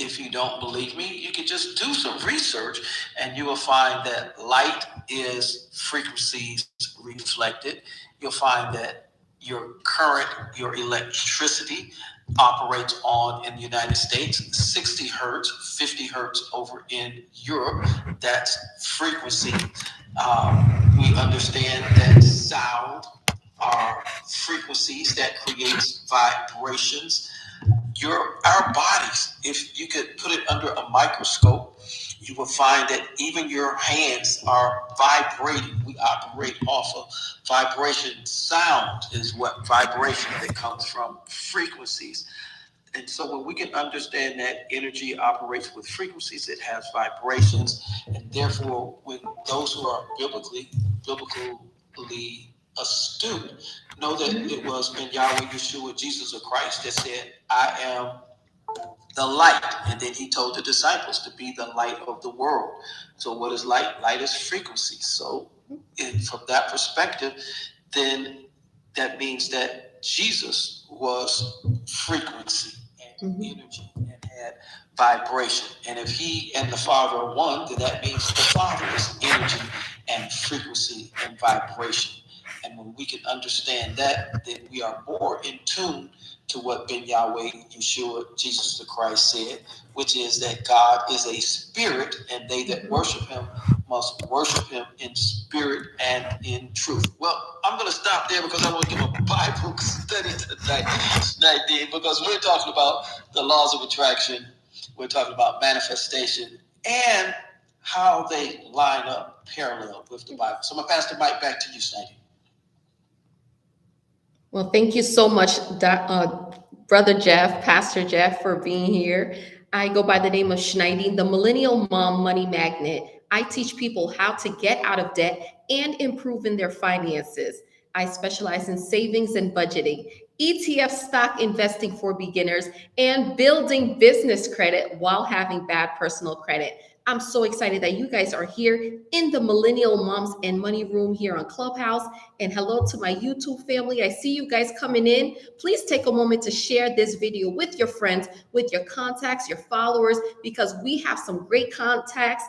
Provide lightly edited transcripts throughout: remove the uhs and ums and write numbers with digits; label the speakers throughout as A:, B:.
A: if you don't believe me, you can just do some research and you will find that light is frequencies reflected. You'll find that your current, your electricity operates on in the United States 60 hertz, 50 hertz over in Europe. That's frequency. We understand that sound are frequencies that creates vibrations. Our bodies, if you could put it under a microscope, you will find that even your hands are vibrating. We operate off of vibration. Sound is what vibration that comes from frequencies. And so when we can understand that energy operates with frequencies, it has vibrations, and therefore when those who are biblically astute know that it was in Yahweh Yeshua, Jesus of Christ, that said, I am the light. And then he told the disciples to be the light of the world. So what is light? Light is frequency. So from that perspective, then that means that Jesus was frequency and energy and had vibration. And if he and the Father are one, then that means the Father is energy and frequency and vibration. And when we can understand that, then we are more in tune to what Ben Yahweh, Yeshua, Jesus the Christ said, which is that God is a spirit, and they that worship him must worship him in spirit and in truth. Well, I'm going to stop there because I want to give a Bible study tonight, because we're talking about the laws of attraction, we're talking about manifestation, and how they line up parallel with the Bible. So I'm going to pass the mic back to you, Snyder.
B: Well, thank you so much, Brother Jeff, Pastor Jeff, for being here. I go by the name of Schneiding, the Millennial Mom Money Magnet. I teach people how to get out of debt and improve in their finances. I specialize in savings and budgeting, ETF stock investing for beginners, and building business credit while having bad personal credit. I'm so excited that you guys are here in the Millennial Moms and Money Room here on Clubhouse. And hello to my YouTube family. I see you guys coming in. Please take a moment to share this video with your friends, with your contacts, your followers, because we have some great contacts,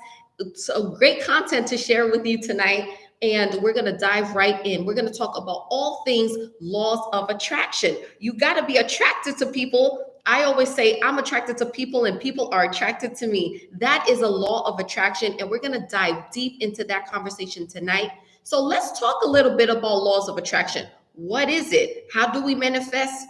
B: some great content to share with you tonight. And we're going to dive right in. We're going to talk about all things laws of attraction. You got to be attracted to people. I always say I'm attracted to people and people are attracted to me. That is a law of attraction. And we're going to dive deep into that conversation tonight. So let's talk a little bit about laws of attraction. What is it? How do we manifest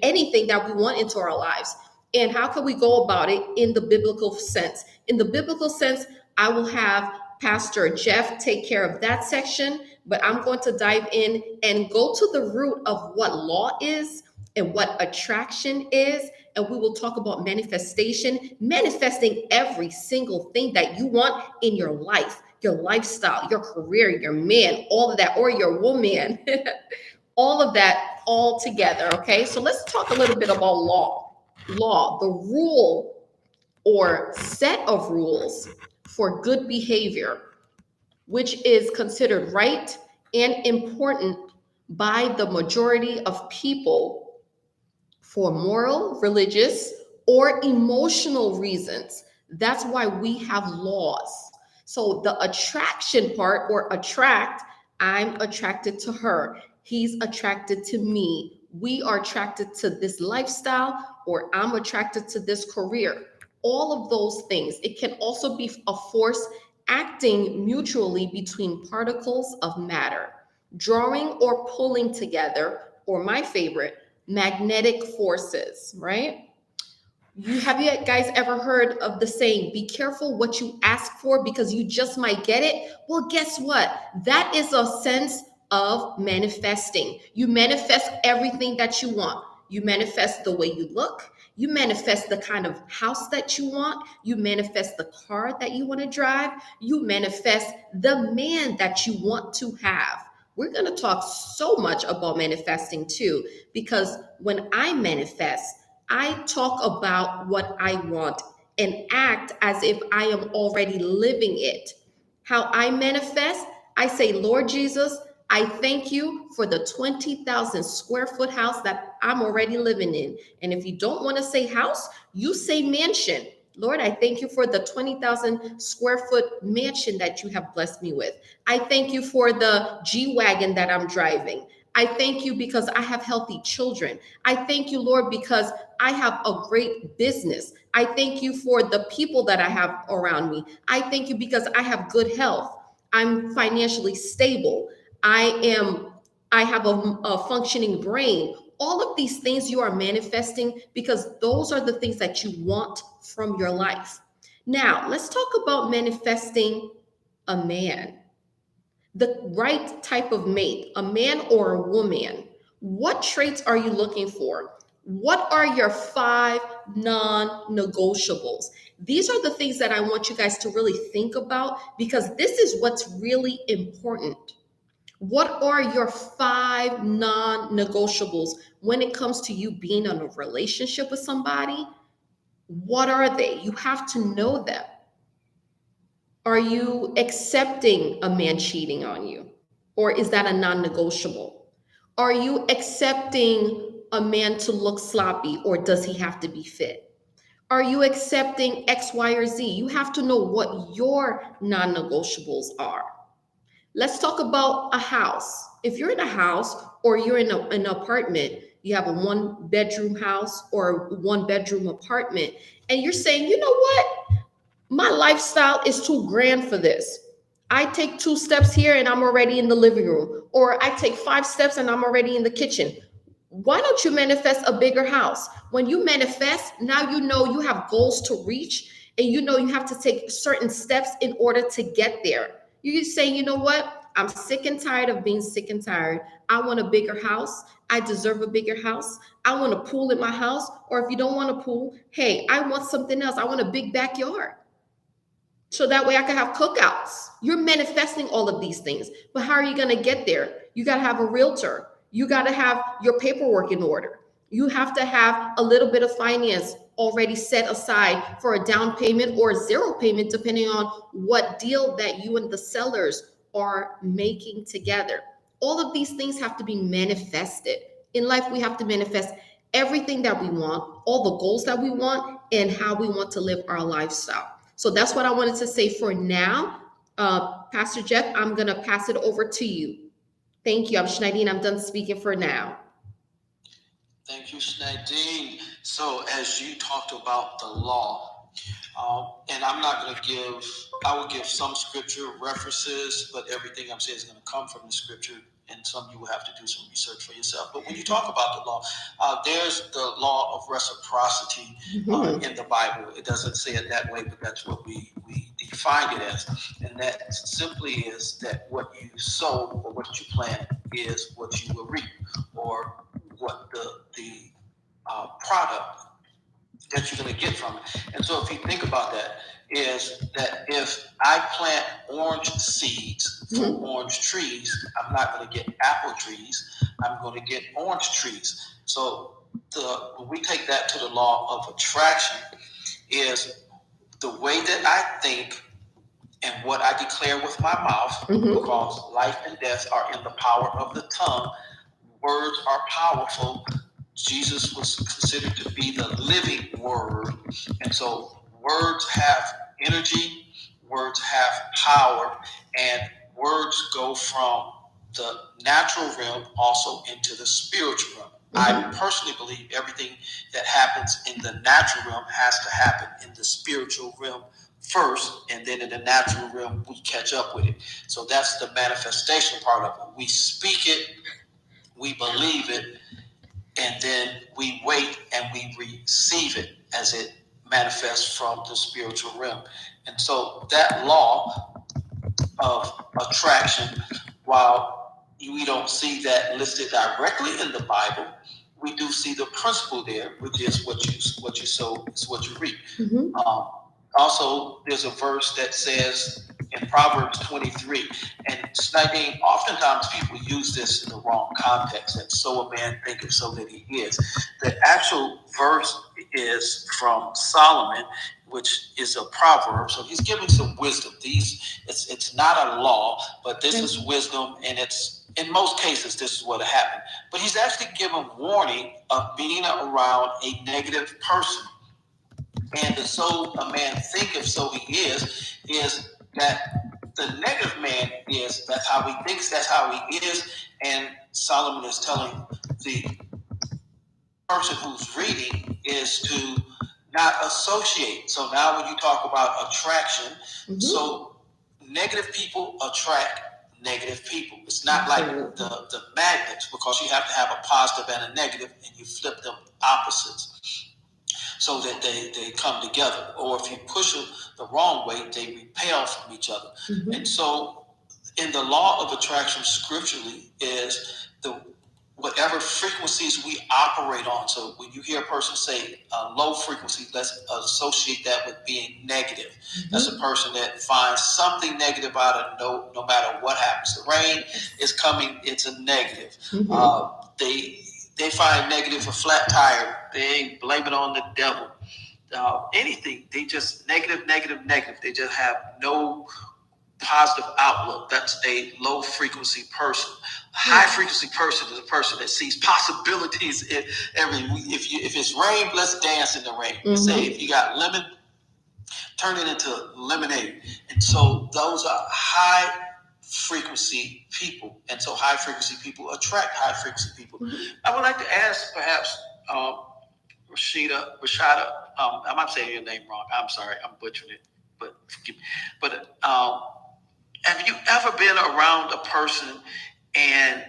B: anything that we want into our lives? And how can we go about it in the biblical sense? In the biblical sense, I will have Pastor Jeff take care of that section, but I'm going to dive in and go to the root of what law is and what attraction is. And we will talk about manifestation, manifesting every single thing that you want in your life, your lifestyle, your career, your man, all of that, or your woman, all of that all together. Okay, so let's talk a little bit about law. Law, the rule or set of rules for good behavior, which is considered right and important by the majority of people for moral, religious, or emotional reasons. That's why we have laws. So the attraction part, or attract, I'm attracted to her. He's attracted to me. We are attracted to this lifestyle, or I'm attracted to this career. All of those things. It can also be a force acting mutually between particles of matter, drawing or pulling together, or my favorite, magnetic forces, right? Have you guys ever heard of the saying, be careful what you ask for because you just might get it? Well, guess what? That is a sense of manifesting. You manifest everything that you want. You manifest the way you look. You manifest the kind of house that you want. You manifest the car that you want to drive. You manifest the man that you want to have. We're going to talk so much about manifesting too, because when I manifest, I talk about what I want and act as if I am already living it. How I manifest, I say, Lord Jesus, I thank you for the 20,000 square foot house that I'm already living in. And if you don't want to say house, you say mansion. Lord, I thank you for the 20,000 square foot mansion that you have blessed me with. I thank you for the G-Wagon that I'm driving. I thank you because I have healthy children. I thank you, Lord, because I have a great business. I thank you for the people that I have around me. I thank you because I have good health. I'm financially stable. I have a functioning brain. All of these things you are manifesting because those are the things that you want from your life. Now, let's talk about manifesting a man, the right type of mate, a man or a woman. What traits are you looking for? What are your 5 non negotiables? These are the things that I want you guys to really think about because this is what's really important. What are your 5 non negotiables when it comes to you being in a relationship with somebody? What are they? You have to know them. Are you accepting a man cheating on you? Or is that a non negotiable? Are you accepting a man to look sloppy or does he have to be fit? Are you accepting X, Y, or Z? You have to know what your non negotiables are. Let's talk about a house. If you're in a house or you're in an apartment, you have a 1 bedroom house or 1 bedroom apartment, and you're saying, you know what? My lifestyle is too grand for this. I take 2 steps here and I'm already in the living room, or I take 5 steps and I'm already in the kitchen. Why don't you manifest a bigger house? When you manifest, now you know you have goals to reach and you know you have to take certain steps in order to get there. You're saying, you know what? I'm sick and tired of being sick and tired. I want a bigger house. I deserve a bigger house. I want a pool in my house. Or if you don't want a pool, hey, I want something else. I want a big backyard. So that way I can have cookouts. You're manifesting all of these things. But how are you going to get there? You got to have a realtor. You got to have your paperwork in order. You have to have a little bit of finance already set aside for a down payment or zero payment, depending on what deal that you and the sellers are making together. All of these things have to be manifested. In life, we have to manifest everything that we want, all the goals that we want, and how we want to live our lifestyle. So that's what I wanted to say for now. Pastor Jeff, I'm going to pass it over to you. Thank you. I'm Schneidine. I'm done speaking for now.
A: Thank you, Schneidine. So as you talked about the law, and I'm not going to give, I will give some scripture references, but everything I'm saying is going to come from the scripture, and some you will have to do some research for yourself. But when you talk about the law, there's the law of reciprocity in the Bible. It doesn't say it that way, but that's what we define it as. And that simply is that what you sow or what you plant is what you will reap, or what the product that you're going to get from it. And so if you think about that, is that if I plant orange seeds for orange trees, I'm not going to get apple trees. I'm going to get orange trees. So when we take that to the law of attraction, is the way that I think and what I declare with my mouth, because life and death are in the power of the tongue. Words are powerful. Jesus was considered to be the living word. And so words have energy, words have power, and words go from the natural realm also into the spiritual realm. I personally believe everything that happens in the natural realm has to happen in the spiritual realm first, and then in the natural realm we catch up with it. So that's the manifestation part of it. We speak it, we believe it, and then we wait and we receive it as it manifests from the spiritual realm. And so that law of attraction, while we don't see that listed directly in the Bible, we do see the principle there, which is what you sow is what you reap. Also, there's a verse that says in Proverbs 23, and Schneidine, oftentimes people use this in the wrong context, that so a man thinketh, so that he is. The actual verse is from Solomon, which is a proverb. So he's giving some wisdom. It's not a law, but this is wisdom, and it's in most cases this is what happened. But he's actually given warning of being around a negative person. And the so a man thinketh, so he is that the negative man is, that's how he thinks, that's how he is. And Solomon is telling the person who's reading is to not associate. So now when you talk about attraction, so negative people attract negative people. It's not like the magnets, because you have to have a positive and a negative, and you flip them opposites so that they come together. Or if you push them the wrong way, they repel from each other. And so in the law of attraction scripturally is the whatever frequencies we operate on. So when you hear a person say low frequency, let's associate that with being negative. That's a person that finds something negative out of no matter what happens. The rain is coming, it's a negative. They find negative a flat tire, they ain't blame it on the devil. Anything, they just negative. They just have no positive outlook. That's a low frequency person. A high frequency person is a person that sees possibilities in every. If it's rain, let's dance in the rain. Say if you got lemon, turn it into lemonade. And so those are high frequency people, and so high frequency people attract high frequency people. I would like to ask, perhaps, Rashada. I might say your name wrong. I'm sorry, I'm butchering it, but forgive me. But have you ever been around a person and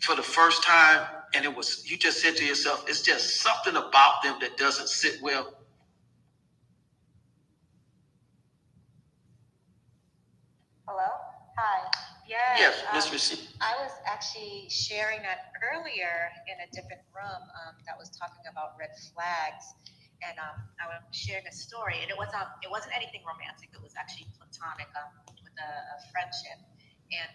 A: for the first time, and it was, you just said to yourself, it's just something about them that doesn't sit well?
C: Hello? Hi. Yes,
A: Miss Rashida.
C: I was actually sharing that earlier in a different room that was talking about red flags, and I was sharing a story, and it wasn't anything romantic. It was actually platonic with a friendship, and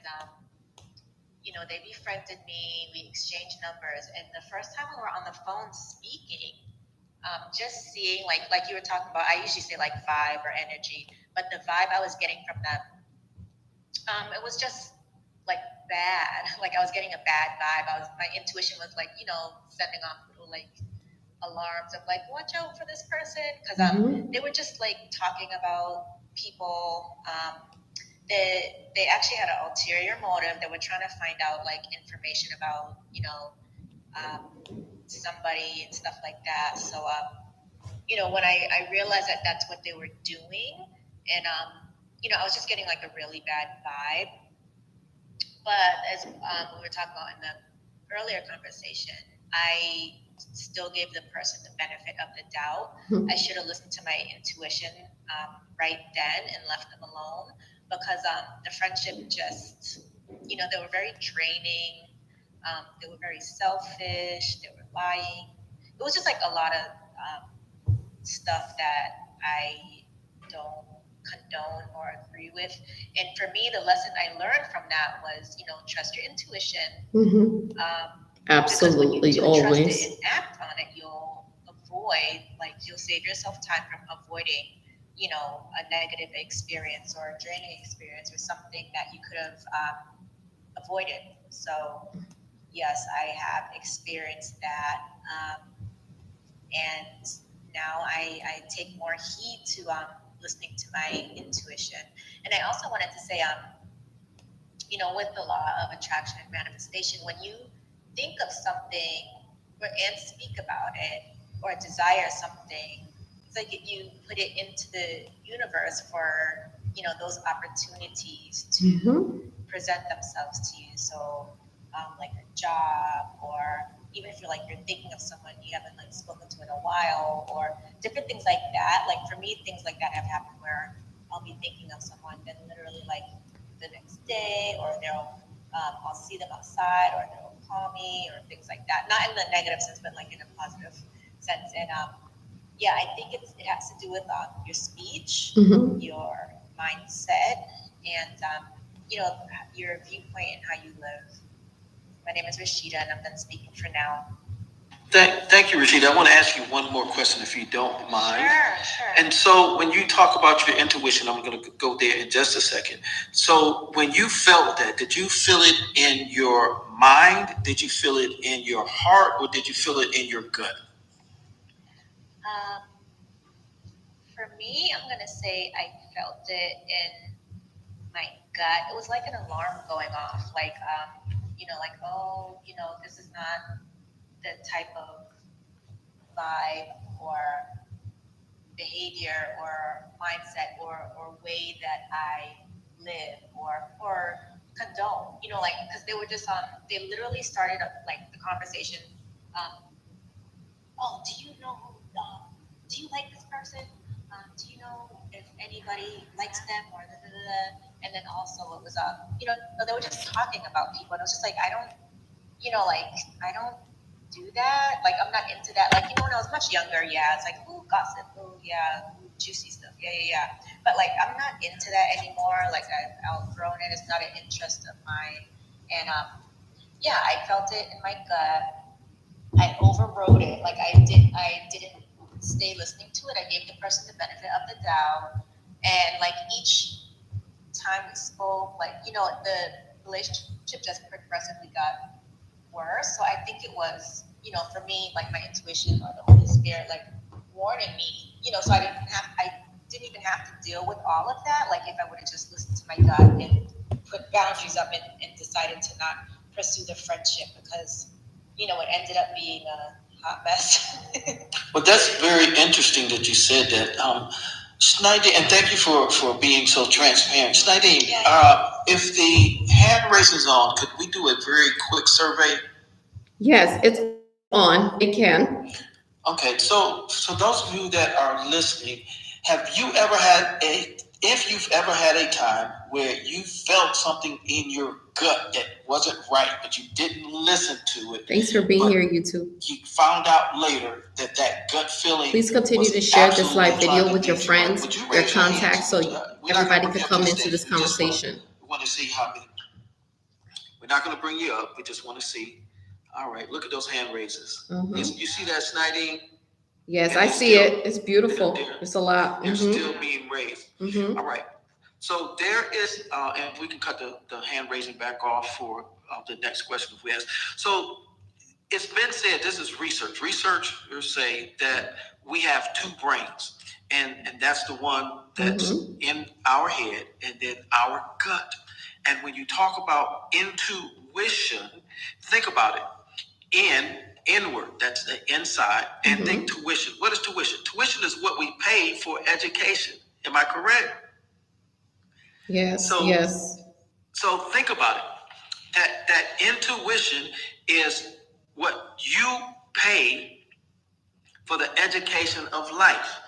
C: they befriended me. We exchanged numbers, and the first time we were on the phone speaking, just seeing like you were talking about, I usually say like vibe or energy, but the vibe I was getting from them, it was just like bad. Like I was getting a bad vibe. My intuition was like, sending off little like alarms of like, watch out for this person, because they were just like talking about people. They actually had an ulterior motive. They were trying to find out like information about somebody and stuff like that. So when I realized that that's what they were doing, and I was just getting like a really bad vibe. But as we were talking about in the earlier conversation, I still gave the person the benefit of the doubt. I should have listened to my intuition right then and left them alone, because the friendship just, they were very draining. They were very selfish. They were lying. It was just like a lot of stuff that I don't condone or agree with. And for me, the lesson I learned from that was, trust your intuition.
B: Absolutely, always.
C: Trust it and act on it, you'll save yourself time from avoiding, a negative experience or a draining experience or something that you could have avoided. So yes, I have experienced that. And now I take more heed to listening to my intuition. And I also wanted to say, with the law of attraction and manifestation, when you think of something and speak about it or desire something, it's like you put it into the universe for, those opportunities to present themselves to you. So like a job, or even if you're thinking of someone you haven't like spoken to in a while, or different things like that. Like for me, things like that have happened where I'll be thinking of someone, then literally like the next day, or I'll see them outside, or they'll call me, or things like that. Not in the negative sense, but like in a positive sense. And I think it has to do with your speech, your mindset, and your viewpoint and how you live. My name is Rashida, and I'm done speaking for now.
A: Thank you, Rashida. I want to ask you one more question, if you don't mind.
C: Sure.
A: And so when you talk about your intuition, I'm going to go there in just a second. So when you felt that, did you feel it in your mind? Did you feel it in your heart? Or did you feel it in your gut?
C: me, I'm gonna say I felt it in my gut. It was like an alarm going off, like like, oh, this is not the type of vibe or behavior or mindset or way that I live or condone. Like, because they were just they literally started like the conversation. Oh, do you know who? Do you like this person? Do you know if anybody likes them or da, da, da, da? And then also it was they were just talking about people, and I was just like, I don't, like I don't do that. Like I'm not into that. Like when I was much younger, yeah, it's like ooh gossip, ooh yeah, ooh, juicy stuff, yeah, yeah, yeah. But like I'm not into that anymore. Like I've outgrown it. It's not an interest of mine, and yeah, I felt it in my gut. I overrode it. Like I didn't stay listening to it. I gave the person the benefit of the doubt. And like each time we spoke, like, the relationship just progressively got worse. So I think it was, for me, like my intuition or the Holy Spirit, like warning me, so I didn't even have to deal with all of that. Like if I would have just listened to my gut and put boundaries up and decided to not pursue the friendship because it ended up being a hot mess.
A: Well, that's very interesting that you said that. Schneidine, and thank you for being so transparent. Schneidine,
C: Yeah.
A: If the hand raising's on, could we do a very quick survey?
B: Yes, it's on. It can.
A: Okay, so those of you that are listening, have you ever had if you've ever had a time where you felt something in your gut that wasn't right, but you didn't listen to it?
B: Thanks for being here, YouTube.
A: You found out later that gut feeling.
B: Please continue to share this live video with your friends, your contacts, so everybody can come into this conversation.
A: We want to see how many. We're not going to bring you up. We just want to see. All right, look at those hand raises.
B: Mhm.
A: You see that, Schneidine?
B: Yes,
A: And
B: I
A: they're
B: see
A: still-
B: it. It's beautiful. It's a lot.
A: They're
B: Mhm.
A: still being raised.
B: Mhm.
A: All right. So there is, and we can cut the hand raising back off for the next question if we ask. So it's been said, this is research. Researchers say that we have two brains, and that's the one that's in our head and then our gut. And when you talk about intuition, think about it. Inward, that's the inside, and think tuition. What is tuition? Tuition is what we pay for education. Am I correct?
B: Yes.
A: So,
B: yes.
A: So think about it. That intuition is what you pay for the education of life.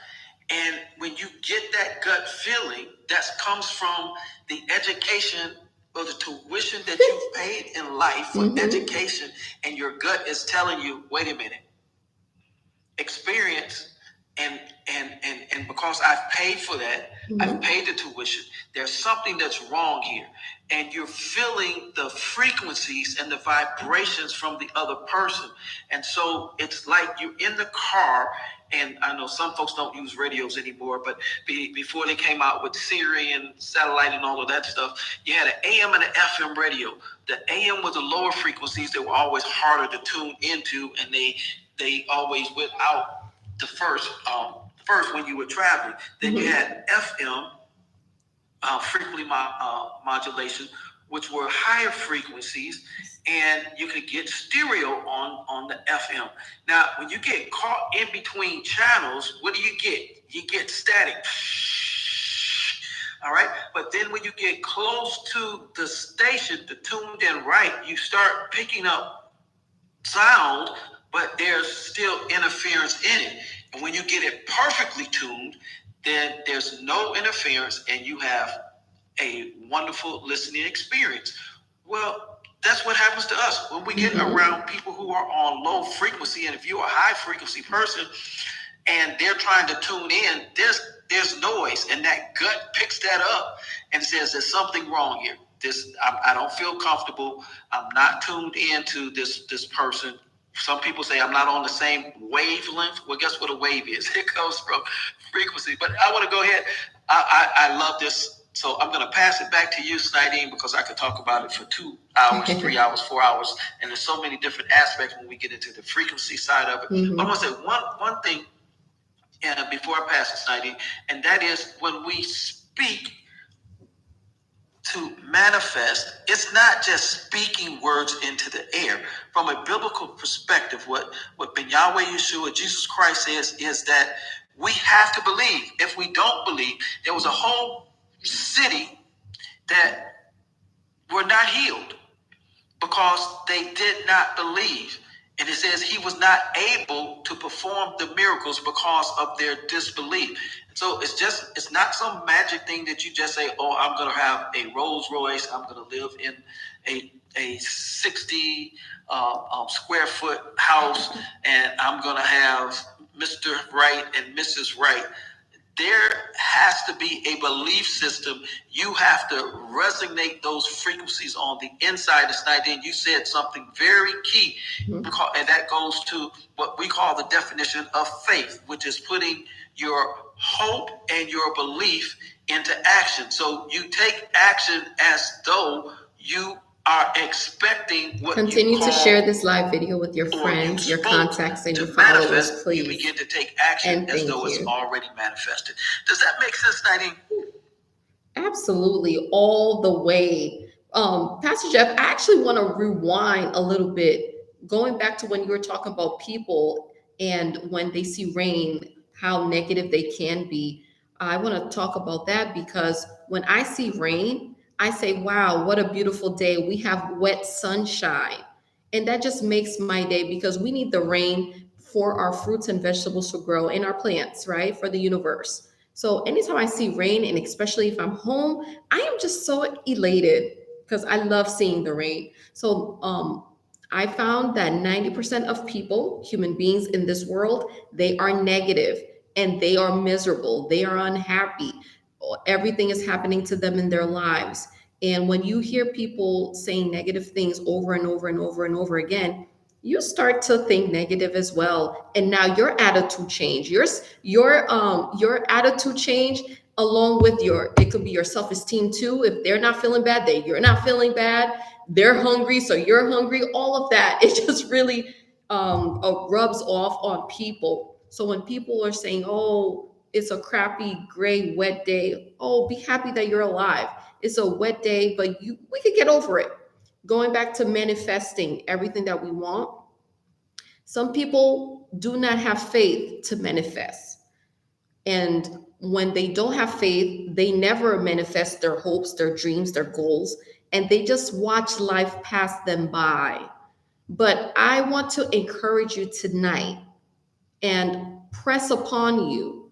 A: And when you get that gut feeling, that comes from the education or the tuition that you've paid in life for education, and your gut is telling you, wait a minute, experience and because I've paid for that, I've paid the tuition, there's something that's wrong here. And you're feeling the frequencies and the vibrations from the other person. And so it's like you're in the car, and I know some folks don't use radios anymore, but before they came out with Siri and satellite and all of that stuff, you had an AM and an FM radio. The AM was the lower frequencies that were always harder to tune into, and they always went out the first when you were traveling. Then you had FM, frequency modulation, which were higher frequencies, and you could get stereo on the FM. Now, when you get caught in between channels, what do you get? You get static. All right, but then when you get close to the station, the tuned in right, you start picking up sound, but there's still interference in it. And when you get it perfectly tuned, then there's no interference and you have a wonderful listening experience. Well, that's what happens to us when we get around people who are on low frequency. And if you're a high frequency person and they're trying to tune in, there's noise, and that gut picks that up and says there's something wrong here. I don't feel comfortable. I'm not tuned into this person. Some people say I'm not on the same wavelength. Well, guess what a wave is? It comes from frequency. But I want to go ahead. I love this. So I'm going to pass it back to you, Schneidine, because I could talk about it for 2 hours, 3 hours, 4 hours. And there's so many different aspects when we get into the frequency side of it. But I want to say one thing and before I pass this, Nadine, and that is when we speak to manifest, it's not just speaking words into the air. From a biblical perspective, what Ben Yahweh Yeshua, Jesus Christ says is that we have to believe. If we don't believe, there was a whole city that were not healed because they did not believe. And it says he was not able to perform the miracles because of their disbelief. So it's not some magic thing that you just say, oh, I'm going to have a Rolls Royce. I'm going to live in a 60 square foot house, and I'm going to have Mr. Right and Mrs. Right. There has to be a belief system. You have to resonate those frequencies on the inside. It's not, then you said something very key, and that goes to what we call the definition of faith, which is putting your hope and your belief into action. So you take action as though you are expecting what
B: Continue
A: you
B: to
A: call,
B: share this live video with your friends, your contacts, and your followers,
A: manifest.
B: please.
A: You begin to take action
B: And
A: as
B: thank
A: though it's
B: you.
A: already manifested. Does that make sense, Nadine?
B: Absolutely, all the way. Pastor Jeff, I actually want to rewind a little bit, going back to when you were talking about people and when they see rain, how negative they can be. I want to talk about that because when I see rain, I say, wow, what a beautiful day. We have wet sunshine. And that just makes my day because we need the rain for our fruits and vegetables to grow in our plants, right? For the universe. So anytime I see rain, and especially if I'm home, I am just so elated because I love seeing the rain. So I found that 90% of people, human beings in this world, they are negative and they are miserable. They are unhappy. Everything is happening to them in their lives. And when you hear people saying negative things over and over and over and over again, you start to think negative as well. And now your attitude change. Your attitude change along with your, it could be your self-esteem too. If they're not feeling bad, you're not feeling bad. They're hungry, so you're hungry. All of that, it just really rubs off on people. So when people are saying, oh, it's a crappy, gray, wet day, oh, be happy that you're alive. It's a wet day, but we could get over it. Going back to manifesting everything that we want, some people do not have faith to manifest. And when they don't have faith, they never manifest their hopes, their dreams, their goals, and they just watch life pass them by. But I want to encourage you tonight and press upon you.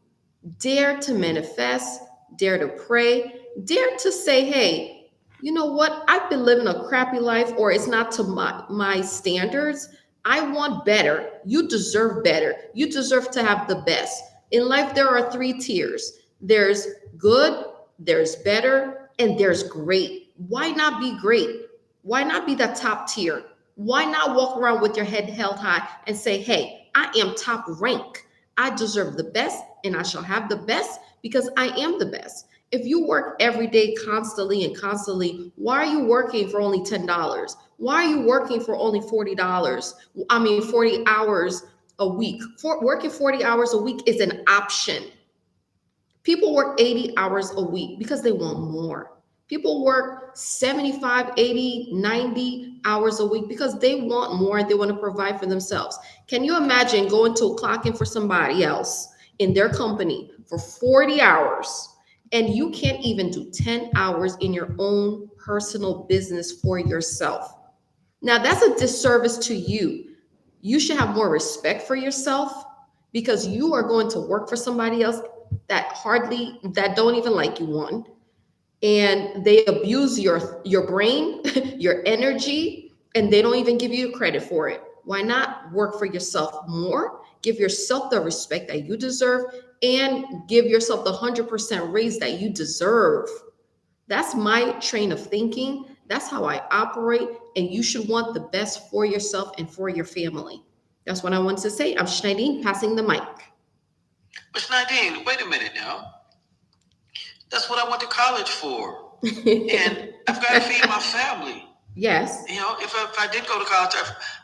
B: Dare to manifest, dare to pray, dare to say, hey, you know what? I've been living a crappy life, or it's not to my standards. I want better. You deserve better. You deserve to have the best. In life, there are 3 tiers. There's good, there's better, and there's great. Why not be great? Why not be that top tier? Why not walk around with your head held high and say, hey, I am top rank. I deserve the best and I shall have the best because I am the best. If you work every day constantly, why are you working for only $10? Why are you working for only $40? 40 hours a week. Working 40 hours a week is an option. People work 80 hours a week because they want more. People work 75, 80, 90 hours a week because they want more and they want to provide for themselves. Can you imagine going to clock in for somebody else in their company for 40 hours and you can't even do 10 hours in your own personal business for yourself? Now, that's a disservice to you. You should have more respect for yourself because you are going to work for somebody else that don't even like you, one, and they abuse your brain, your energy, and they don't even give you credit for it. Why not work for yourself more? Give yourself the respect that you deserve and give yourself the 100% raise that you deserve. That's my train of thinking. That's how I operate. And you should want the best for yourself and for your family. That's what I want to say. I'm Schneidine, passing the mic.
A: But Schneidine, wait a minute now. That's what I went to college for. And I've got to feed my family.
B: Yes.
A: You know, if I did go to college,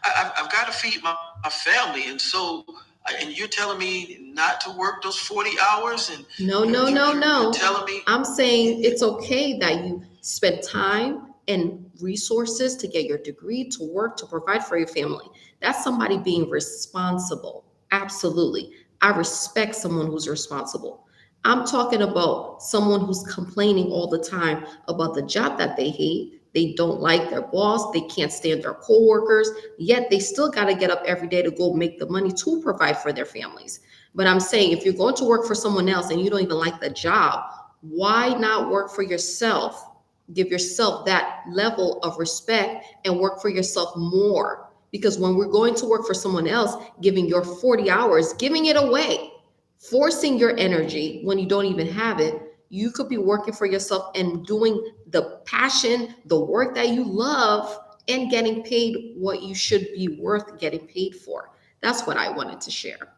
A: I've got to feed my family. And so And you're telling me not to work those 40 hours? And
B: No,
A: you're telling me
B: I'm saying it's okay that you spend time and resources to get your degree, to work, to provide for your family. That's somebody being responsible. Absolutely. I respect someone who's responsible. I'm talking about someone who's complaining all the time about the job that they hate. They don't like their boss. They can't stand their coworkers, yet they still got to get up every day to go make the money to provide for their families. But I'm saying if you're going to work for someone else and you don't even like the job, why not work for yourself? Give yourself that level of respect and work for yourself more. Because when we're going to work for someone else, giving your 40 hours, giving it away, forcing your energy when you don't even have it, you could be working for yourself and doing the passion, the work that you love, and getting paid what you should be worth getting paid for. That's what I wanted to share.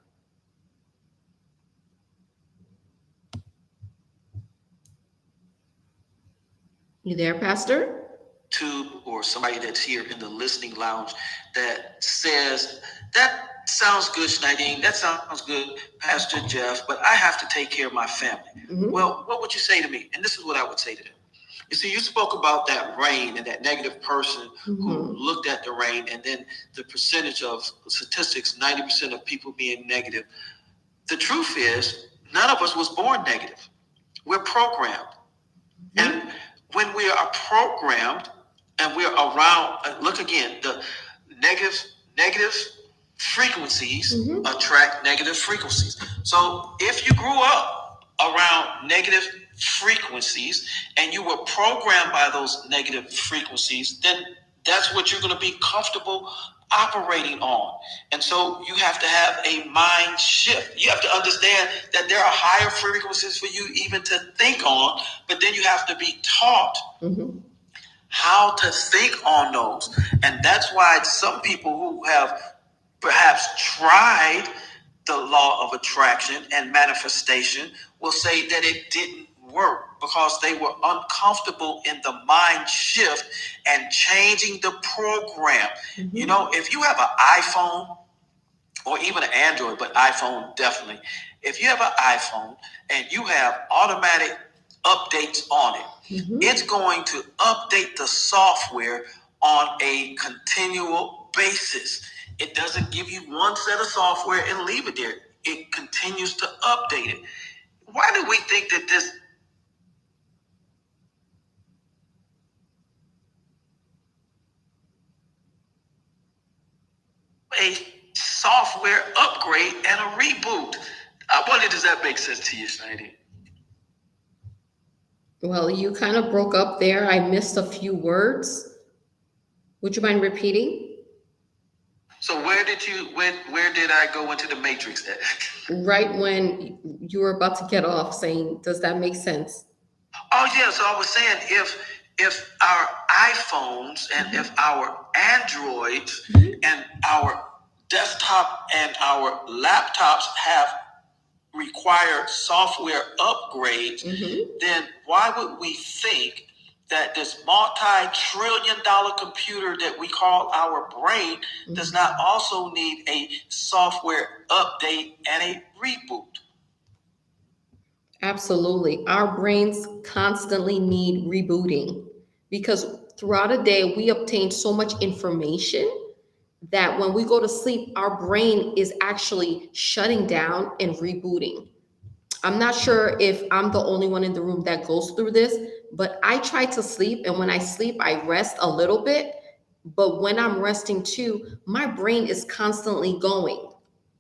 B: You there, Pastor?
A: or somebody that's here in the listening lounge that says, that sounds good, Schneidine, that sounds good, Pastor Jeff, but I have to take care of my family.
B: Mhm.
A: Well, what would you say to me? And this is what I would say to them. You see, you spoke about that rain and that negative person who
B: Mhm.
A: looked at the rain, and then the percentage of statistics, 90% of people being negative. The truth is, none of us was born negative. We're programmed. And when we are programmed and we're around, look again, the negative frequencies
B: Mhm.
A: attract negative frequencies. So if you grew up around negative frequencies and you were programmed by those negative frequencies, then that's what you're going to be comfortable operating on. And so you have to have a mind shift. You have to understand that there are higher frequencies for you even to think on, but then you have to be taught
B: Mhm.
A: how to think on those. And that's why some people who have perhaps tried the law of attraction and manifestation will say that it didn't work because they were uncomfortable in the mind shift and changing the program.
B: Mhm.
A: You know, if you have an iPhone or even an Android, but iPhone definitely, if you have an iPhone and you have automatic updates on it,
B: Mhm.
A: it's going to update the software on a continual basis. It doesn't give you one set of software and leave it there. It continues to update it. Why do we think that this a software upgrade and a reboot? I wonder, does that make sense to you, Snidey?
B: Well, you kind of broke up there. I missed a few words. Would you mind repeating?
A: So where did I go into the matrix at?
B: Right when you were about to get off, saying, does that make sense?
A: Oh yeah, so I was saying if our iPhones and if our Androids
B: Mhm.
A: and our desktop and our laptops have required software upgrades,
B: Mhm.
A: then why would we think that this multi-trillion dollar computer that we call our brain does not also need a software update and a reboot?
B: Absolutely. Our brains constantly need rebooting because throughout a day, we obtain so much information that when we go to sleep, our brain is actually shutting down and rebooting. I'm not sure if I'm the only one in the room that goes through this, but I try to sleep. And when I sleep, I rest a little bit. But when I'm resting too, my brain is constantly going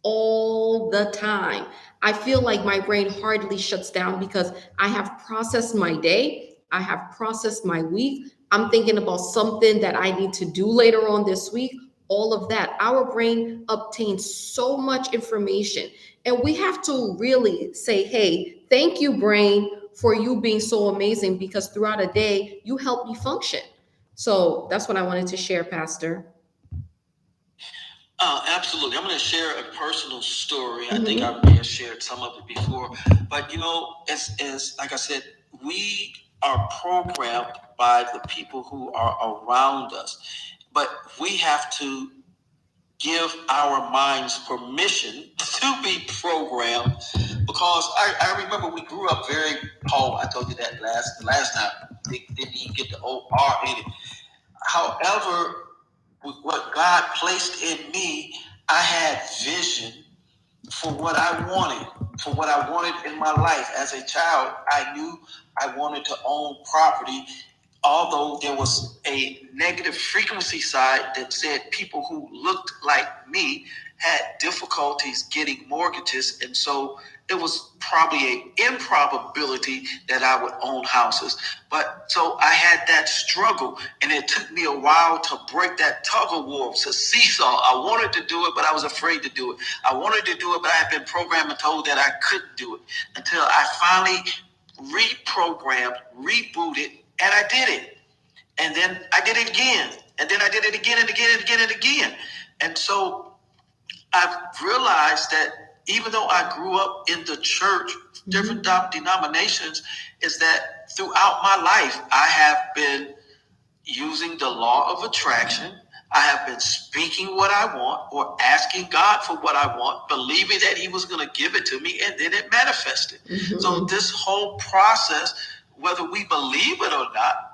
B: all the time. I feel like my brain hardly shuts down because I have processed my day, I have processed my week. I'm thinking about something that I need to do later on this week. All of that. Our brain obtains so much information. And we have to really say, hey, thank you, brain, for you being so amazing because throughout a day, you help me function. So that's what I wanted to share, Pastor.
A: Absolutely. I'm going to share a personal story. I think
B: Mhm.
A: I may have shared some of it before, but you know, as like I said, we are programmed by the people who are around us, but we have to give our minds permission to be programmed, because I remember we grew up very poor. I told you that last time. They didn't even get the O-R in it. However, with what God placed in me, I had vision for what I wanted, for what I wanted in my life. As a child, I knew I wanted to own property, although there was a negative frequency side that said people who looked like me had difficulties getting mortgages, and so it was probably an improbability that I would own houses. But so I had that struggle, and it took me a while to break that tug of war. It's a seesaw. I wanted to do it, but I was afraid to do it. I wanted to do it, but I had been programmed and told that I couldn't do it, until I finally reprogrammed, rebooted, and I did it. And then I did it again. And then I did it again and again and again and again. And so I've realized that even though I grew up in the church, different denominations, is that throughout my life, I have been using the law of attraction. I have been speaking what I want, or asking God for what I want, believing that He was going to give it to me, and then it manifested. So this whole process, whether we believe it or not,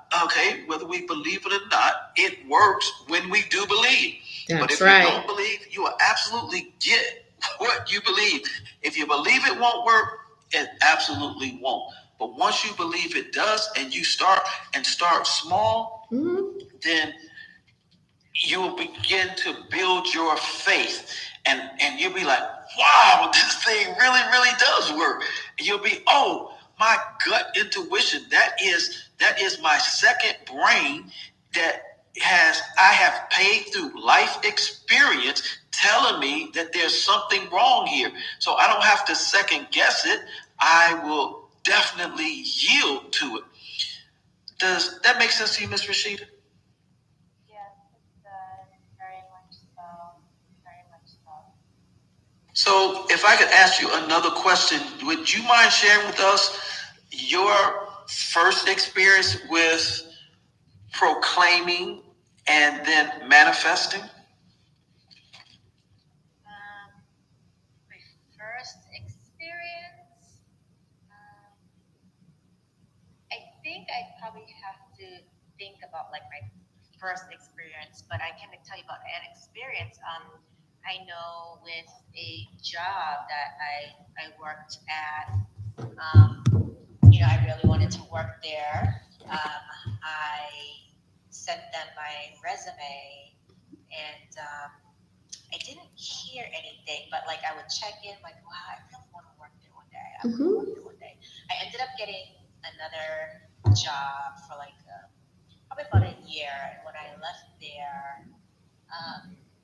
A: whether we believe it or not, it works when we do believe. But if you don't believe, you will absolutely get what you believe. If you believe it won't work, it absolutely won't. But once you believe it does, and you start small, then you will begin to build your faith, and you'll be like, wow, this thing really, really does work. And you'll be, oh, my gut intuition, that is my second brain that I have paid through life experience telling me that there's something wrong here. So I don't have to second guess it. I will definitely yield to it. Does that make sense to you, Miss Rashida? So if I could ask you another question, would you mind sharing with us your first experience with proclaiming and then manifesting?
C: My first experience, I think I probably have to think about like my first experience, but I can tell you about an experience. I know with a job that I worked at, I really wanted to work there. I sent them my resume, and I didn't hear anything, but like I would check in, like, wow, I really want to work there one day. I want to work there one day. I ended up getting another job for like probably about a year, and when I left there,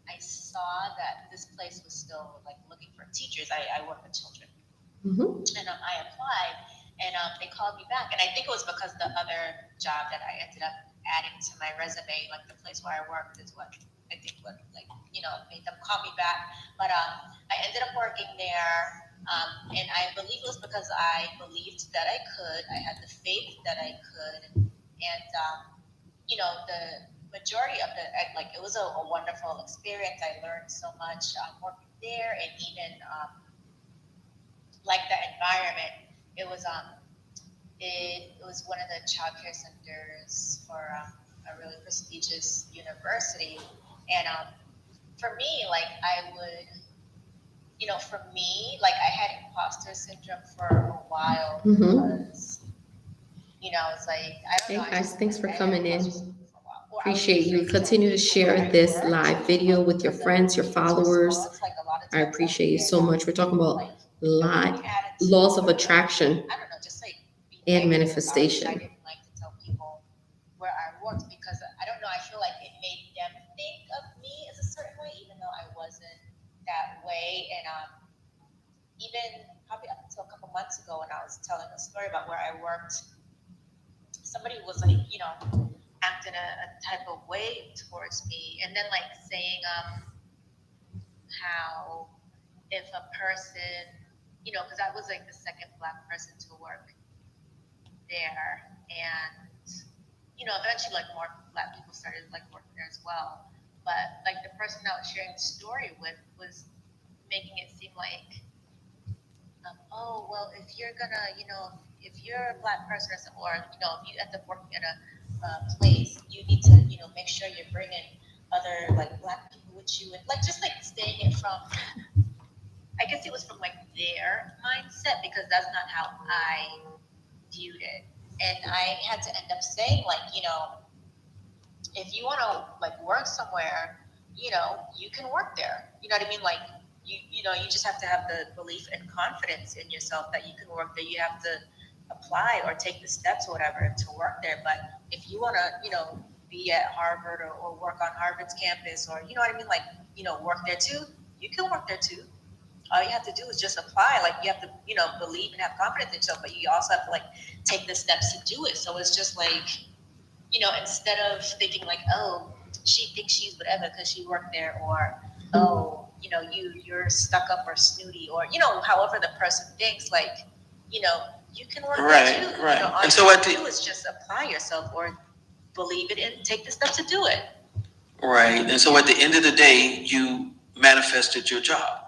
C: I saw that this place was still like looking for teachers. I work with children, and I applied, and they called me back, and I think it was because the other job that I ended up adding to my resume, like the place where I worked, is what I think what made them call me back. But I ended up working there, and I believe it was because I believed that I could. I had the faith that I could, and the majority of it was a wonderful experience. I learned so much working there, and even like the environment. It was one of the child care centers for a really prestigious university, and for me, like I would, for me, like I had imposter syndrome for a while because it's like I don't know.
B: Hey guys, thanks for coming in. Appreciate you. Continue to share this live video with your friends, your followers. I appreciate you so much. We're talking about laws of attraction and manifestation.
C: I didn't like to tell people where I worked because I don't know. I feel like it made them think of me as a certain way, even though I wasn't that way. And even probably up until a couple months ago, when I was telling a story about where I worked, somebody was like, acting a type of way towards me, and then like saying how if a person, because I was like the second Black person to work there, and eventually like more Black people started like working there as well, but like the person I was sharing the story with was making it seem like, oh well, if you're gonna, if you're a black person or if you end up working at a place, you need to, make sure you're bringing other like black people with you, and like just like saying it from, I guess it was from like their mindset, because that's not how I viewed it. And I had to end up saying like, if you want to like work somewhere, you can work there. You know what I mean? Like you just have to have the belief and confidence in yourself that you can work there. You have to apply or take the steps or whatever to work there. But if you want to, be at Harvard or work on Harvard's campus, or, you know what I mean? Like, work there too, you can work there too. All you have to do is just apply. Like you have to, believe and have confidence in yourself, but you also have to like take the steps to do it. So it's just like, instead of thinking like, oh, she thinks she's whatever because she worked there, or oh, you're stuck up or snooty, or however the person thinks, like, you can work there too.
A: Right.
C: All
A: And
C: you
A: so
C: have
A: at
C: to
A: the
C: do is just apply yourself or believe it and take the steps to do it.
A: right, and so at the end of the day, you manifested your job.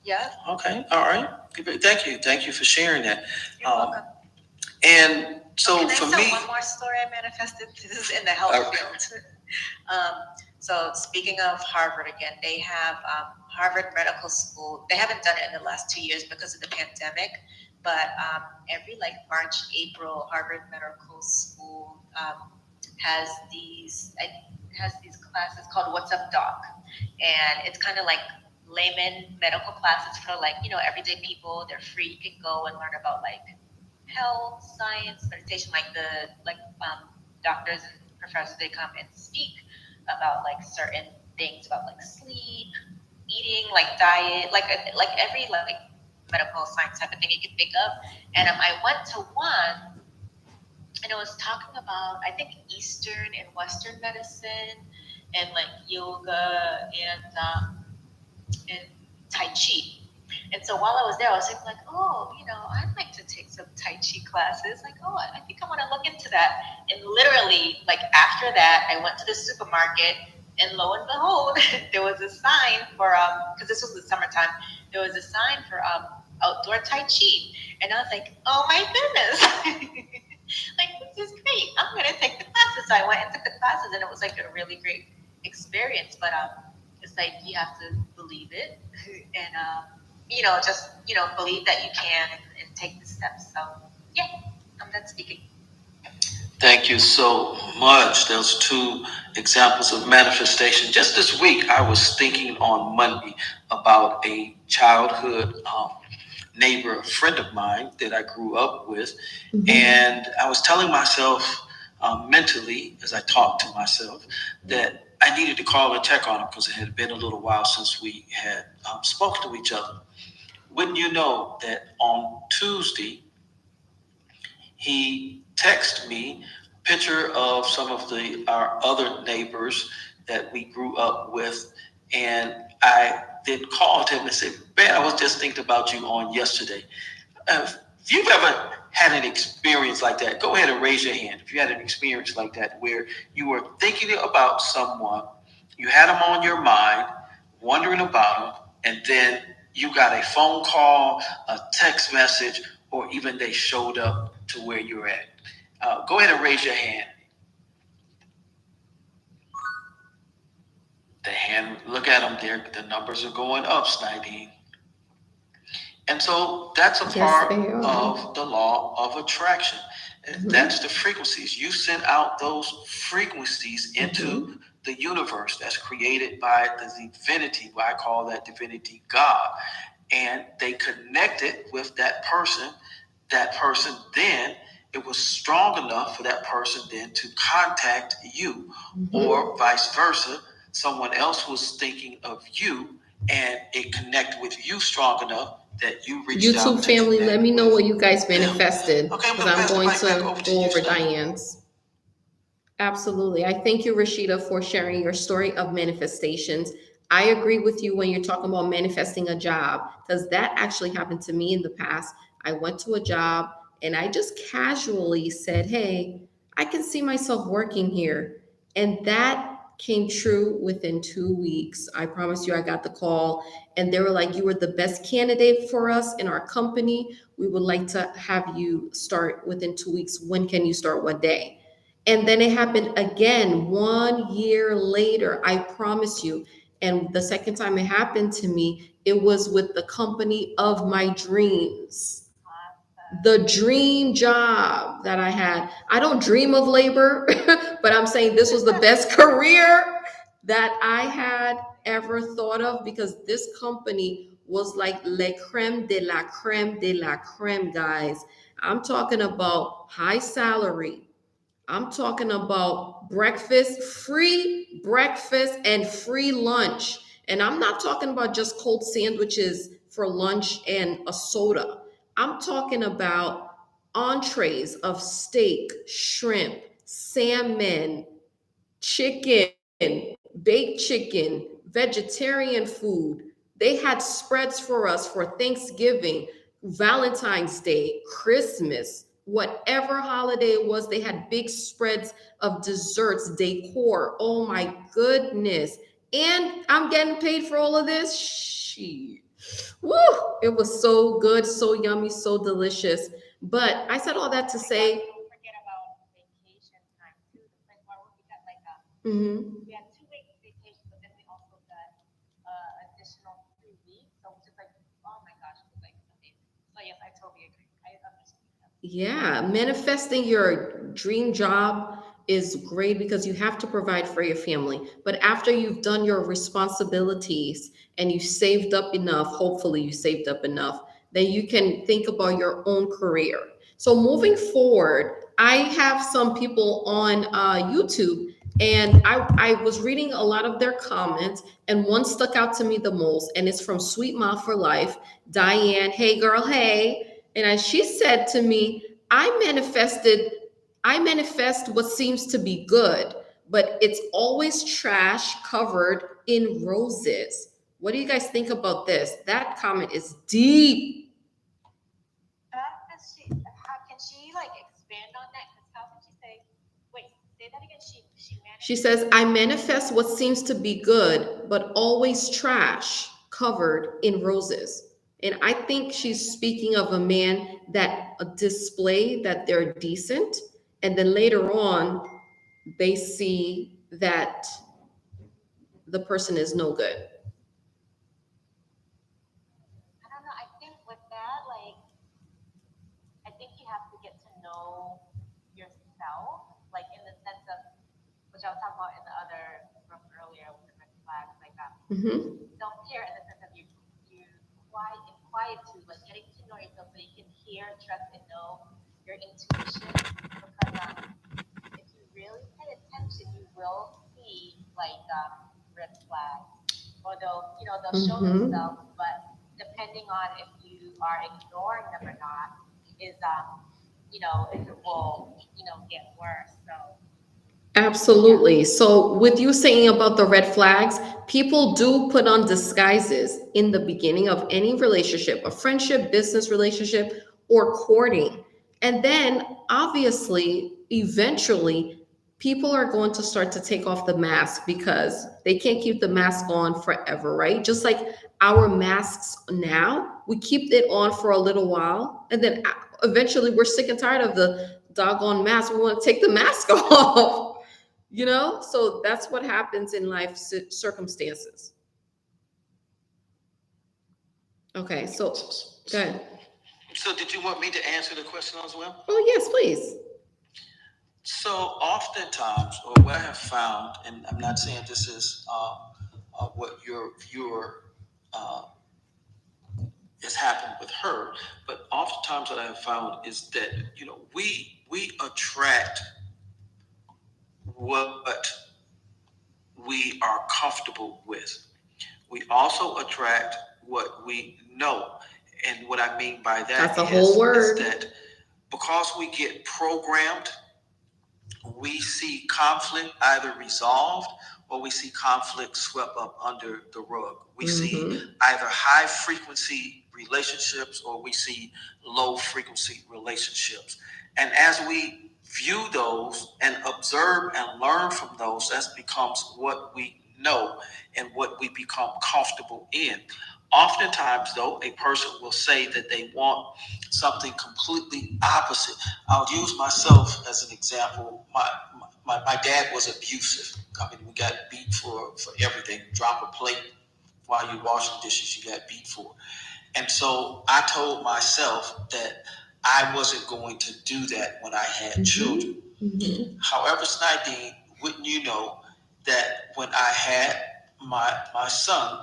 C: Yeah.
A: Okay, all right. Thank you for sharing that.
C: You're welcome.
A: And so
C: Can I
A: for
C: tell
A: me,
C: one more story I manifested? This is in the health field. So speaking of Harvard again, they have Harvard Medical School. They haven't done it in the last 2 years because of the pandemic, but every like March, April, Harvard Medical School has these classes called What's Up Doc, and it's kind of like layman medical classes for like everyday people. They're free. You can go and learn about like health, science, meditation, like doctors and professors, they come and speak about like certain things about like sleep, eating, like diet, like every like medical science type of thing you can think of. And I went to one, and it was talking about, I think, Eastern and Western medicine, and like yoga and Tai Chi. And so while I was there, I was thinking like, oh, I'd like to take some Tai Chi classes. Like, oh, I think I want to look into that. And literally, like after that, I went to the supermarket, and lo and behold, there was a sign for because this was the summertime. There was a sign for outdoor Tai Chi, and I was like, oh my goodness, like this is great. I'm gonna take the classes. So I went and took the classes, and it was like a really great experience. But it's like you have to believe it, and just believe that you can, and take the steps. So yeah, I'm done speaking.
A: thank you so much. Those two examples of manifestation. Just this week, I was thinking on Monday about a childhood neighbor, a friend of mine that I grew up with, and I was telling myself mentally, as I talked to myself, that I needed to call and check on him because it had been a little while since we had spoken to each other. Wouldn't you know that on Tuesday, he texted me a picture of some of our other neighbors that we grew up with, and I then called him and said, "Man, I was just thinking about you on yesterday." If you've ever had an experience like that, go ahead and raise your hand. If you had an experience like that where you were thinking about someone, you had them on your mind, wondering about them, and then you got a phone call, a text message, or even they showed up to where you're at. Go ahead and raise your hand. The hand, look at them there. The numbers are going up, Snidine. And so that's a part of the law of attraction. That's the frequencies. You send out those frequencies into the universe that's created by the divinity, what I call that divinity God. And they connected with that person. That person then, it was strong enough for that person then to contact you, or vice versa. Someone else was thinking of you, and it connected with you strong enough that you reached out.
B: YouTube family, let me know what you guys manifested.
A: Okay,
B: because I'm going to go over Diane's. Absolutely. I thank you, Rashida, for sharing your story of manifestations. I agree with you when you're talking about manifesting a job, because that actually happened to me in the past. I went to a job and I just casually said, hey, I can see myself working here. And that came true within 2 weeks. I promise you, I got the call and they were like, "You were the best candidate for us in our company. We would like to have you start within 2 weeks. When can you start? What day?" And then it happened again 1 year later, I promise you. And the second time it happened to me, it was with the company of my dreams, the dream job that I had. I don't dream of labor, but I'm saying this was the best career that I had ever thought of, because this company was like le creme de la creme de la creme, guys. I'm talking about high salary. I'm talking about breakfast, free breakfast and free lunch. And I'm not talking about just cold sandwiches for lunch and a soda. I'm talking about entrees of steak, shrimp, salmon, chicken, baked chicken, vegetarian food. They had spreads for us for Thanksgiving, Valentine's Day, Christmas, whatever holiday it was. They had big spreads of desserts, decor. Oh my goodness. And I'm getting paid for all of this. Shit. Woo! It was so good, so yummy, so delicious. But I said all that to say,
C: Don't forget about vacation time too. It's like where we got like
B: mhm.
C: we had 2 weeks vacation, but then we also got additional 3 weeks. So just like, oh my gosh, it was like amazing. So yes, I totally agree. I understand that.
B: Yeah, manifesting your dream job is great because you have to provide for your family. But after you've done your responsibilities and you saved up enough, hopefully you saved up enough, then you can think about your own career. So moving forward, I have some people on YouTube, and I was reading a lot of their comments, and one stuck out to me the most, and it's from Sweet Ma for Life, Diane. Hey girl, hey. And as she said to me, I manifest what seems to be good, but it's always trash covered in roses. What do you guys think about this? That comment is deep.
C: How can she like expand on that? Because how can she say, wait, say that again? She managed.
B: She says, I manifest what seems to be good, but always trash covered in roses. And I think she's speaking of a man that display that they're decent, and then later on, they see that the person is no good.
C: I don't know. I think with that, like, I think you have to get to know yourself, like in the sense of, which I was talking about in the other room earlier with the red flags, like
B: Hmm.
C: self care in the sense of you quietude, like getting to know yourself so you can hear, trust, and know your intuition. Because if you really pay attention, you will see like red flags, or they'll show
B: Hmm.
C: themselves, but depending on if you are ignoring them or not, is it will get worse. So yeah.
B: Absolutely. So, with you saying about the red flags, people do put on disguises in the beginning of any relationship, a friendship, business relationship, or courting. And then, obviously, eventually, people are going to start to take off the mask because they can't keep the mask on forever, right? Just like our masks now, we keep it on for a little while, and then eventually we're sick and tired of the doggone mask. We want to take the mask off. So that's what happens in life circumstances. Okay, so go ahead.
A: So did you want me to answer the question as well?
B: Oh yes, please.
A: So oftentimes, or what I have found, and I'm not saying this is what your viewer uh, has happened with her, but oftentimes what I have found is that we attract what we are comfortable with. We also attract what we know, and what I mean by that
B: That's a
A: is
B: whole word.
A: that because we get programmed, we see conflict either resolved or we see conflict swept up under the rug. We see either high frequency relationships or we see low frequency relationships. And as we view those and observe and learn from those, that becomes what we know and what we become comfortable in. Oftentimes, though, a person will say that they want something completely opposite. I'll use myself as an example. My dad was abusive. I mean, we got beat for everything. Drop a plate while you're washing dishes, you got beat for. And so I told myself that I wasn't going to do that when I had children. However, Snydeen, wouldn't you know that when I had my son,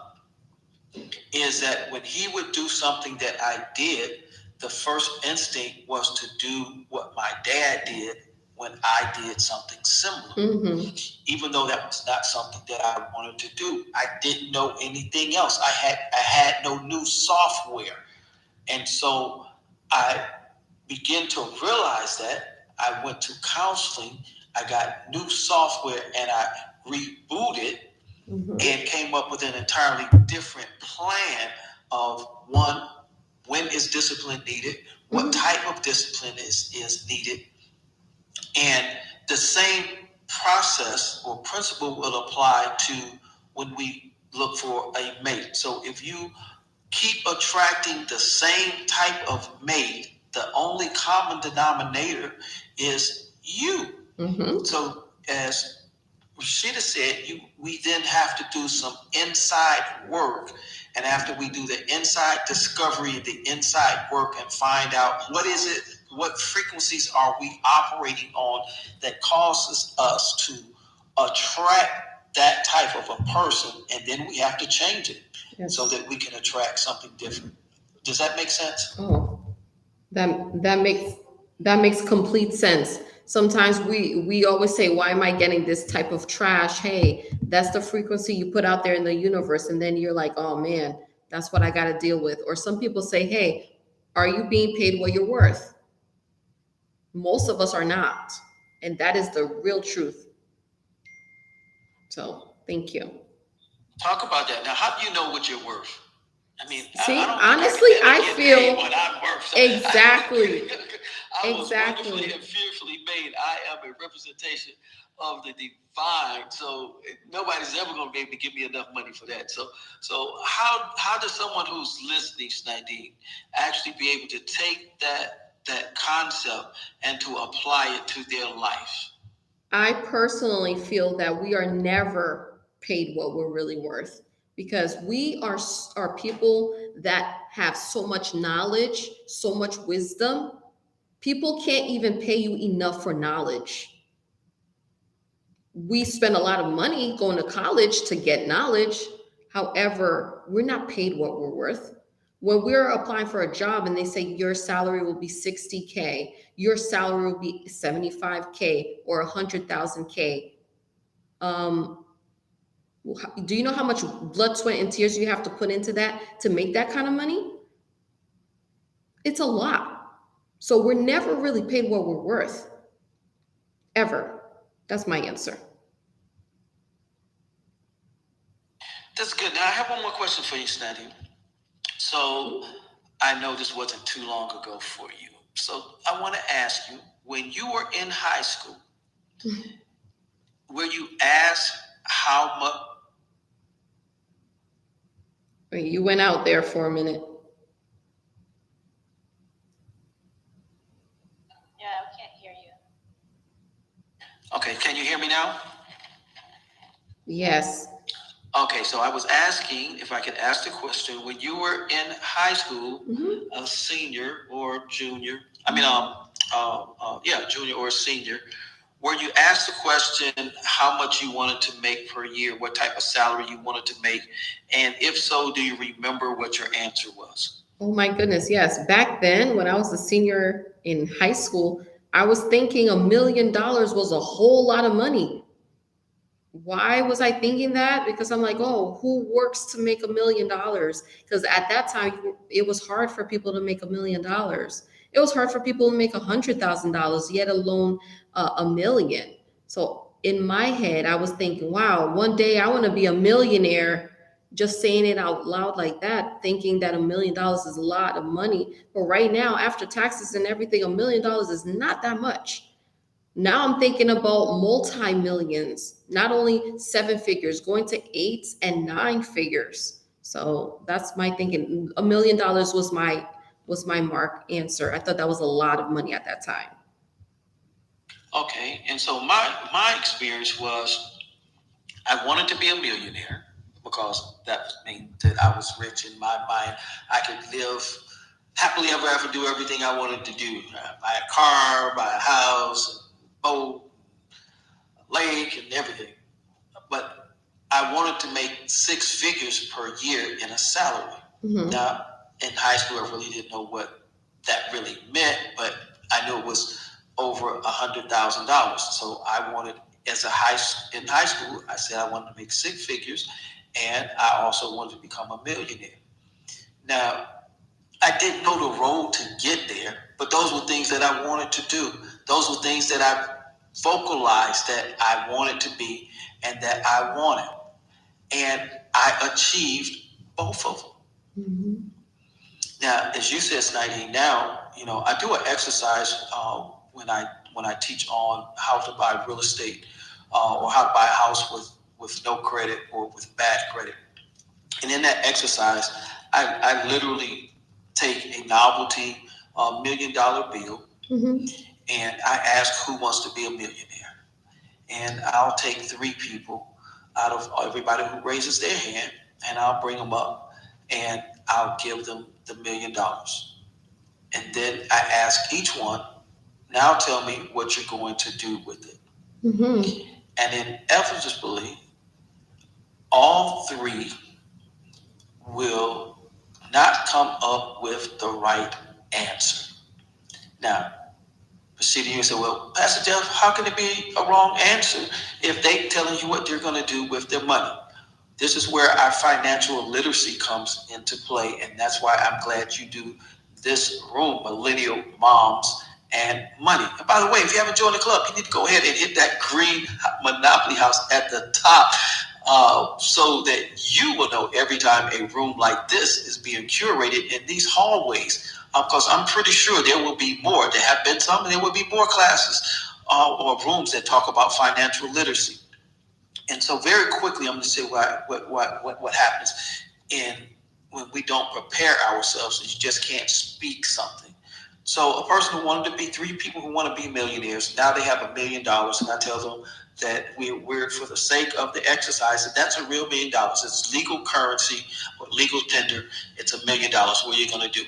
A: is that when he would do something that I did, the first instinct was to do what my dad did when I did something similar. Even though that was not something that I wanted to do. I didn't know anything else. I had no new software. And so I began to realize that. I went to counseling, I got new software, and I rebooted and came up with an entirely different plan of one, when is discipline needed, what type of discipline is needed, and the same process or principle will apply to when we look for a mate. So if you keep attracting the same type of mate, the only common denominator is you. So as Rashida said, we then have to do some inside work. And after we do the inside discovery, the inside work, and find out what frequencies are we operating on that causes us to attract that type of a person, and then we have to change it so that we can attract something different. Does that make sense?
B: Oh, that makes complete sense. Sometimes we always say, why am I getting this type of trash? Hey, that's the frequency you put out there in the universe. And then you're like, oh man, that's what I got to deal with. Or some people say, hey, are you being paid what you're worth? Most of us are not. And that is the real truth. So thank you.
A: Talk about that. Now, how do you know what you're worth? I mean,
B: see,
A: I don't
B: honestly, I feel
A: what I'm worth. So
B: exactly.
A: I was wonderfully and fearfully made. I am a representation of the divine. So nobody's ever going to be able to give me enough money for that. So how does someone who's listening, Snydeen, actually be able to take that concept and to apply it to their life?
B: I personally feel that we are never paid what we're really worth, because we are people that have so much knowledge, so much wisdom. People can't even pay you enough for knowledge. We spend a lot of money going to college to get knowledge. However, we're not paid what we're worth. When we're applying for a job and they say your salary will be 60K, your salary will be 75K or 100,000K. Do you know how much blood, sweat, and tears you have to put into that to make that kind of money? It's a lot. So we're never really paid what we're worth. Ever. That's my answer.
A: That's good. Now, I have one more question for you, Snydeen. So I know this wasn't too long ago for you. So I want to ask you, when you were in high school, were you asked how much?
B: Wait, you went out there for a minute.
C: Yeah, I can't hear you.
A: Okay, can you hear me now?
B: Yes.
A: Okay, so I was asking if I could ask the question, when you were in high school, a senior or junior, junior or senior, were you asked the question how much you wanted to make per year, what type of salary you wanted to make? And if so, do you remember what your answer was?
B: Oh my goodness, yes. Back then, when I was a senior in high school, I was thinking $1 million was a whole lot of money. Why was I thinking that? Because I'm like, oh, who works to make $1 million? Because at that time, it was hard for people to make $1 million. It was hard for people to make $100,000, yet alone $1 million. So in my head, I was thinking, wow, one day I want to be a millionaire. Just saying it out loud like that, thinking that $1 million is a lot of money. But right now, after taxes and everything, $1 million is not that much. Now I'm thinking about multi-millions, not only seven figures, going to 8 and 9 figures. So that's my thinking. $1 million was my mark answer. I thought that was a lot of money at that time.
A: Okay, and so my experience was I wanted to be a millionaire because that meant that I was rich in my mind. I could live happily ever after, do everything I wanted to do. Buy a car, buy a house, boat, lake, and everything. But I wanted to make 6 figures per year in a salary.
B: Mhm.
A: Now, in high school, I really didn't know what that really meant, but I knew it was over $100,000. So I wanted, in high school, I said I wanted to make 6 figures, and I also wanted to become a millionaire. Now, I didn't know the road to get there, but those were things that I wanted to do. Those were things that I vocalized that I wanted to be and that I wanted. And I achieved both of them.
B: Mhm.
A: Now, as you said, Snidey, now, I do an exercise when I teach on how to buy real estate or how to buy a house with no credit or with bad credit. And in that exercise, I literally take a novelty $1 million bill
B: Mhm.
A: and I ask who wants to be a millionaire. And I'll take 3 people out of everybody who raises their hand and I'll bring them up and I'll give them the $1 million. And then I ask each one, now tell me what you're going to do with it.
B: Mhm.
A: And inevitably, all 3 will not come up with the right answer. Now, proceeding here and say, well, Pastor Jeff, how can it be a wrong answer if they telling you what they're going to do with their money? This is where our financial literacy comes into play, and that's why I'm glad you do this room, Millennial Moms and Money. And by the way, if you haven't joined the club, you need to go ahead and hit that green Monopoly house at the top so that you will know every time a room like this is being curated in these hallways. Because I'm pretty sure there will be more. There have been some, and there will be more classes or rooms that talk about financial literacy. And so, very quickly, I'm going to say what happens in when we don't prepare ourselves. And you just can't speak something. So, a person who wanted to be 3 people who want to be millionaires, now they have $1 million, and I tell them that we're for the sake of the exercise, that's a real $1 million. It's legal currency or legal tender. It's $1 million. What are you going to do?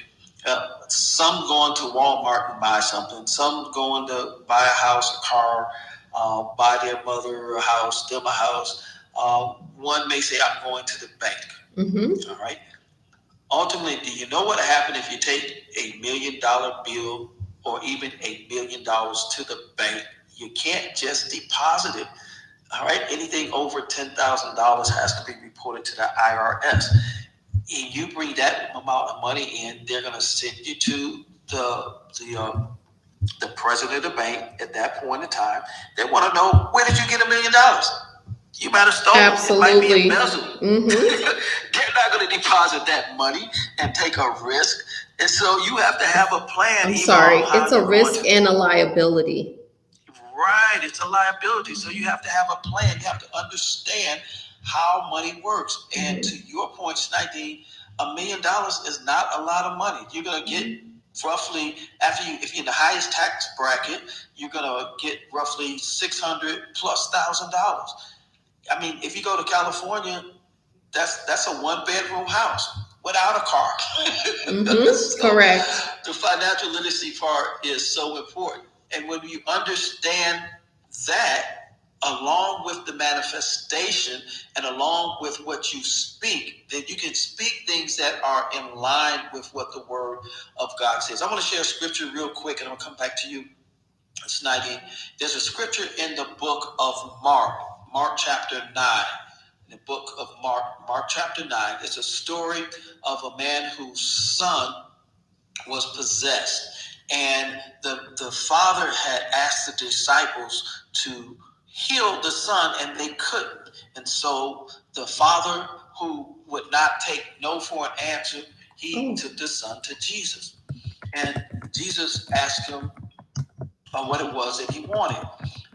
A: Some going to Walmart and buy something. Some going to buy a house, a car, buy their mother a house, them a house. One may say, I'm going to the bank.
B: Mhm.
A: All right. Ultimately, do you know what happened if you take a $1 million bill or even $1 million to the bank? You can't just deposit it. All right. Anything over $10,000 has to be reported to the IRS. And you bring that amount of money in, they're going to send you to the president of the bank at that point in time. They want to know, where did you get $1 million? You might have stolen it. It might be
B: Absolutely.
A: embezzled.
B: Mhm.
A: They're not going to deposit that money and take a risk. And so you have to have a plan.
B: I'm
A: even
B: sorry.
A: on how
B: It's a
A: you're going
B: risk
A: to.
B: and a liability.
A: Right, it's a liability. So you have to have a plan. You have to understand how money works. And to your point, Snidey, $1 million is not a lot of money. You're going to get roughly, if you're in the highest tax bracket, you're going to get roughly $600,000 plus. I mean, if you go to California, that's a 1-bedroom house without a car.
B: Mhm.
A: So
B: Correct.
A: the financial literacy part is so important. And when you understand that, along with the manifestation and along with what you speak, then you can speak things that are in line with what the Word of God says. I want to share a scripture real quick, and I'll come back to you, Snidey. There's a scripture in the book of Mark chapter 9. In the book of Mark chapter 9, it's a story of a man whose son was possessed. And the father had asked the disciples to heal the son, and they couldn't. And so the father, who would not take no for an answer, he took the son to Jesus. And Jesus asked him, or what it was that he wanted.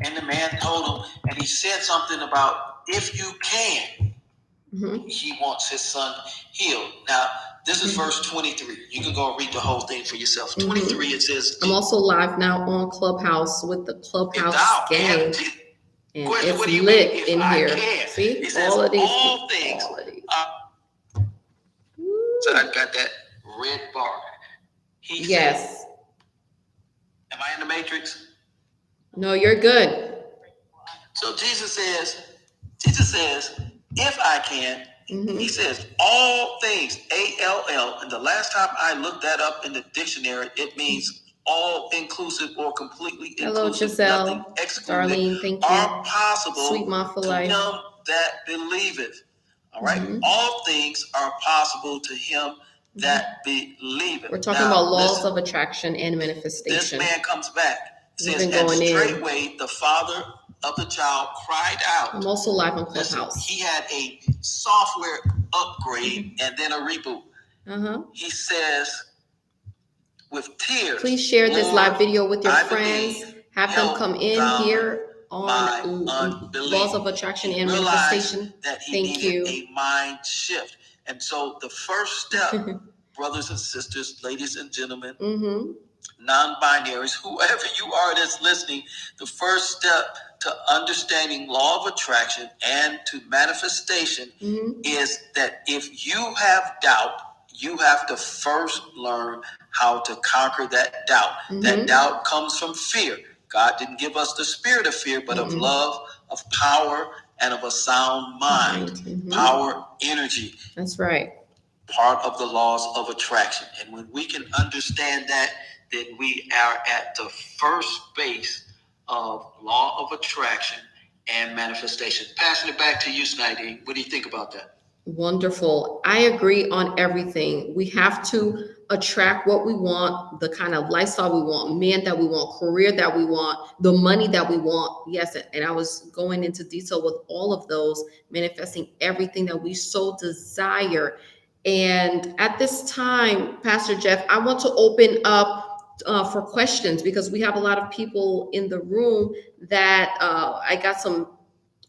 A: And the man told him, and he said something about, if you can, he wants his son healed. Now, this is verse 23. You can go and read the whole thing for yourself. 23, it says,
B: I'm also live now on Clubhouse with the Clubhouse gang. And
A: question,
B: it's
A: what do you
B: lit
A: mean, if
B: in
A: I
B: here.
A: can?
B: See?
A: It says,
B: All of these.
A: all things.
B: All of these.
A: So I got that red bar. He
B: Yes.
A: said, am I in the matrix?
B: No, you're good.
A: So Jesus says, if I can, he says all things, A-L-L, and the last time I looked that up in the dictionary, it means all inclusive or completely
B: Hello,
A: inclusive,
B: Giselle,
A: nothing excluded,
B: Darlene, thank you.
A: are possible
B: Sweet Mom for
A: to
B: life.
A: him that believeth. All right? All things are possible to him that believeth.
B: We're talking
A: Now,
B: about laws
A: listen,
B: of attraction and
A: this
B: manifestation.
A: man comes back.
B: We've
A: Says,
B: been
A: and
B: going in.
A: straightway the father of the child cried out.
B: I'm also live on
A: Listen,
B: Clubhouse.
A: he had a software upgrade and then a reboot. He says, with tears,
B: Please share this
A: Lord,
B: live video with your
A: I
B: friends.
A: believe,
B: Have them
A: help
B: come in
A: thou
B: here
A: my
B: on
A: unbelief.
B: laws of attraction
A: He
B: and
A: realized
B: manifestation.
A: that he
B: Thank
A: needed
B: you.
A: a mind shift. And so the first step, brothers and sisters, ladies and gentlemen, non-binaries, whoever you are that's listening, the first step to understanding law of attraction and to manifestation is that if you have doubt, you have to first learn how to conquer that doubt. That doubt comes from fear. God didn't give us the spirit of fear, but of love, of power, and of a sound mind. Power, energy.
B: That's right.
A: Part of the laws of attraction. And when we can understand that, then we are at the first base of law of attraction and manifestation. Passing it back to you, Snidine. What do you think about that?
B: Wonderful. I agree on everything. We have to attract what we want, the kind of lifestyle we want, man that we want, career that we want, the money that we want. Yes, and I was going into detail with all of those, manifesting everything that we so desire. And at this time, Pastor Jeff, I want to open up for questions because we have a lot of people in the room that I got some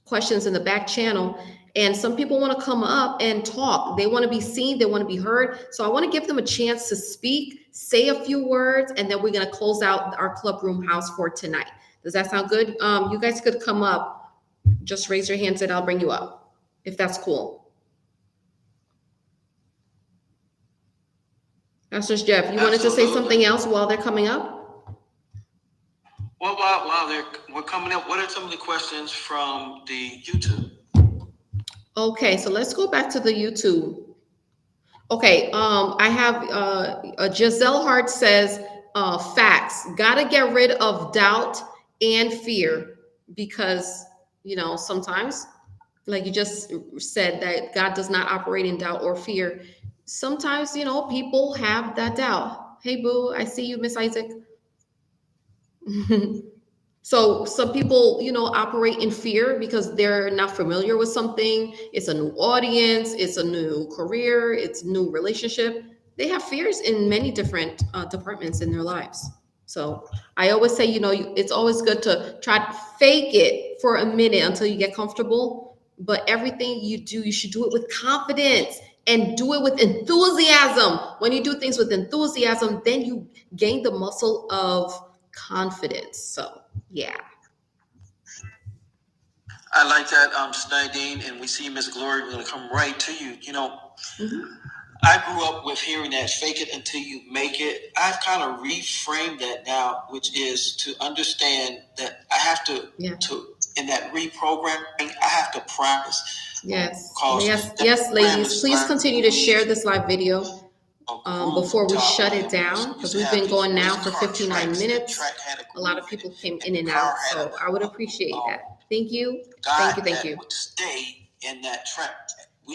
B: questions in the back channel. And some people want to come up and talk. They want to be seen. They want to be heard. So I want to give them a chance to speak, say a few words, and then we're going to close out our Club Room House for tonight. Does that sound good? You guys could come up. Just raise your hands and I'll bring you up, if that's cool. Pastor Jeff, you wanted to say something else while they're coming up?
A: Well, while we're coming up, what are some of the questions from the YouTube?
B: Okay, so let's go back to the YouTube. Okay, I have Giselle Hart says, facts, gotta get rid of doubt and fear because, you know, sometimes, like you just said, that God does not operate in doubt or fear. Sometimes, you know, people have that doubt. Hey, boo, I see you, Miss Isaac. So some people, you know, operate in fear because they're not familiar with something. It's a new audience, it's a new career, it's a new relationship. They have fears in many different departments in their lives. So I always say, you know, it's always good to try to fake it for a minute until you get comfortable. But everything you do, you should do it with confidence and do it with enthusiasm. When you do things with enthusiasm, then you gain the muscle of confidence. So yeah.
A: I like that, Snidine, and we see Miss Glory. We're going to come right to you. You know, I grew up with hearing that fake it until you make it. I've kind of reframed that now, which is to understand that I have to in that reprogramming, I have to practice.
B: Yes, ladies, please continue to share this live video before we shut it down, because we've been going now for 59 minutes. A lot of people came in and out, so I would appreciate that. Thank you. Thank you.
A: Stay in that track.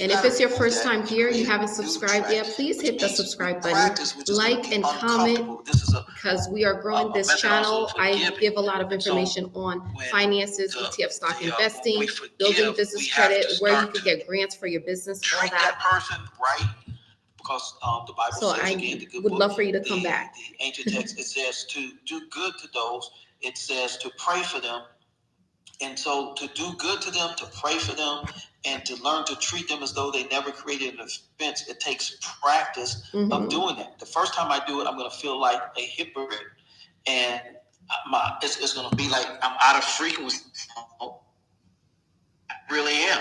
B: And if it's your first time here, you haven't subscribed yet, please hit the subscribe button, like and comment, because we are growing this channel. I give a lot of information on finances, ETF stock investing, building business credit, where you can get grants for your business, all that.
A: Person right, because the Bible
B: So
A: says
B: I
A: again, the good
B: would
A: book,
B: love for you to come back.
A: The ancient text, it says to do good to those it says to pray for them. And so to do good to them, to pray for them, and to learn to treat them as though they never created an offense, it takes practice of doing that. The first time I do it, I'm going to feel like a hypocrite. And it's going to be like I'm out of frequency. I really am.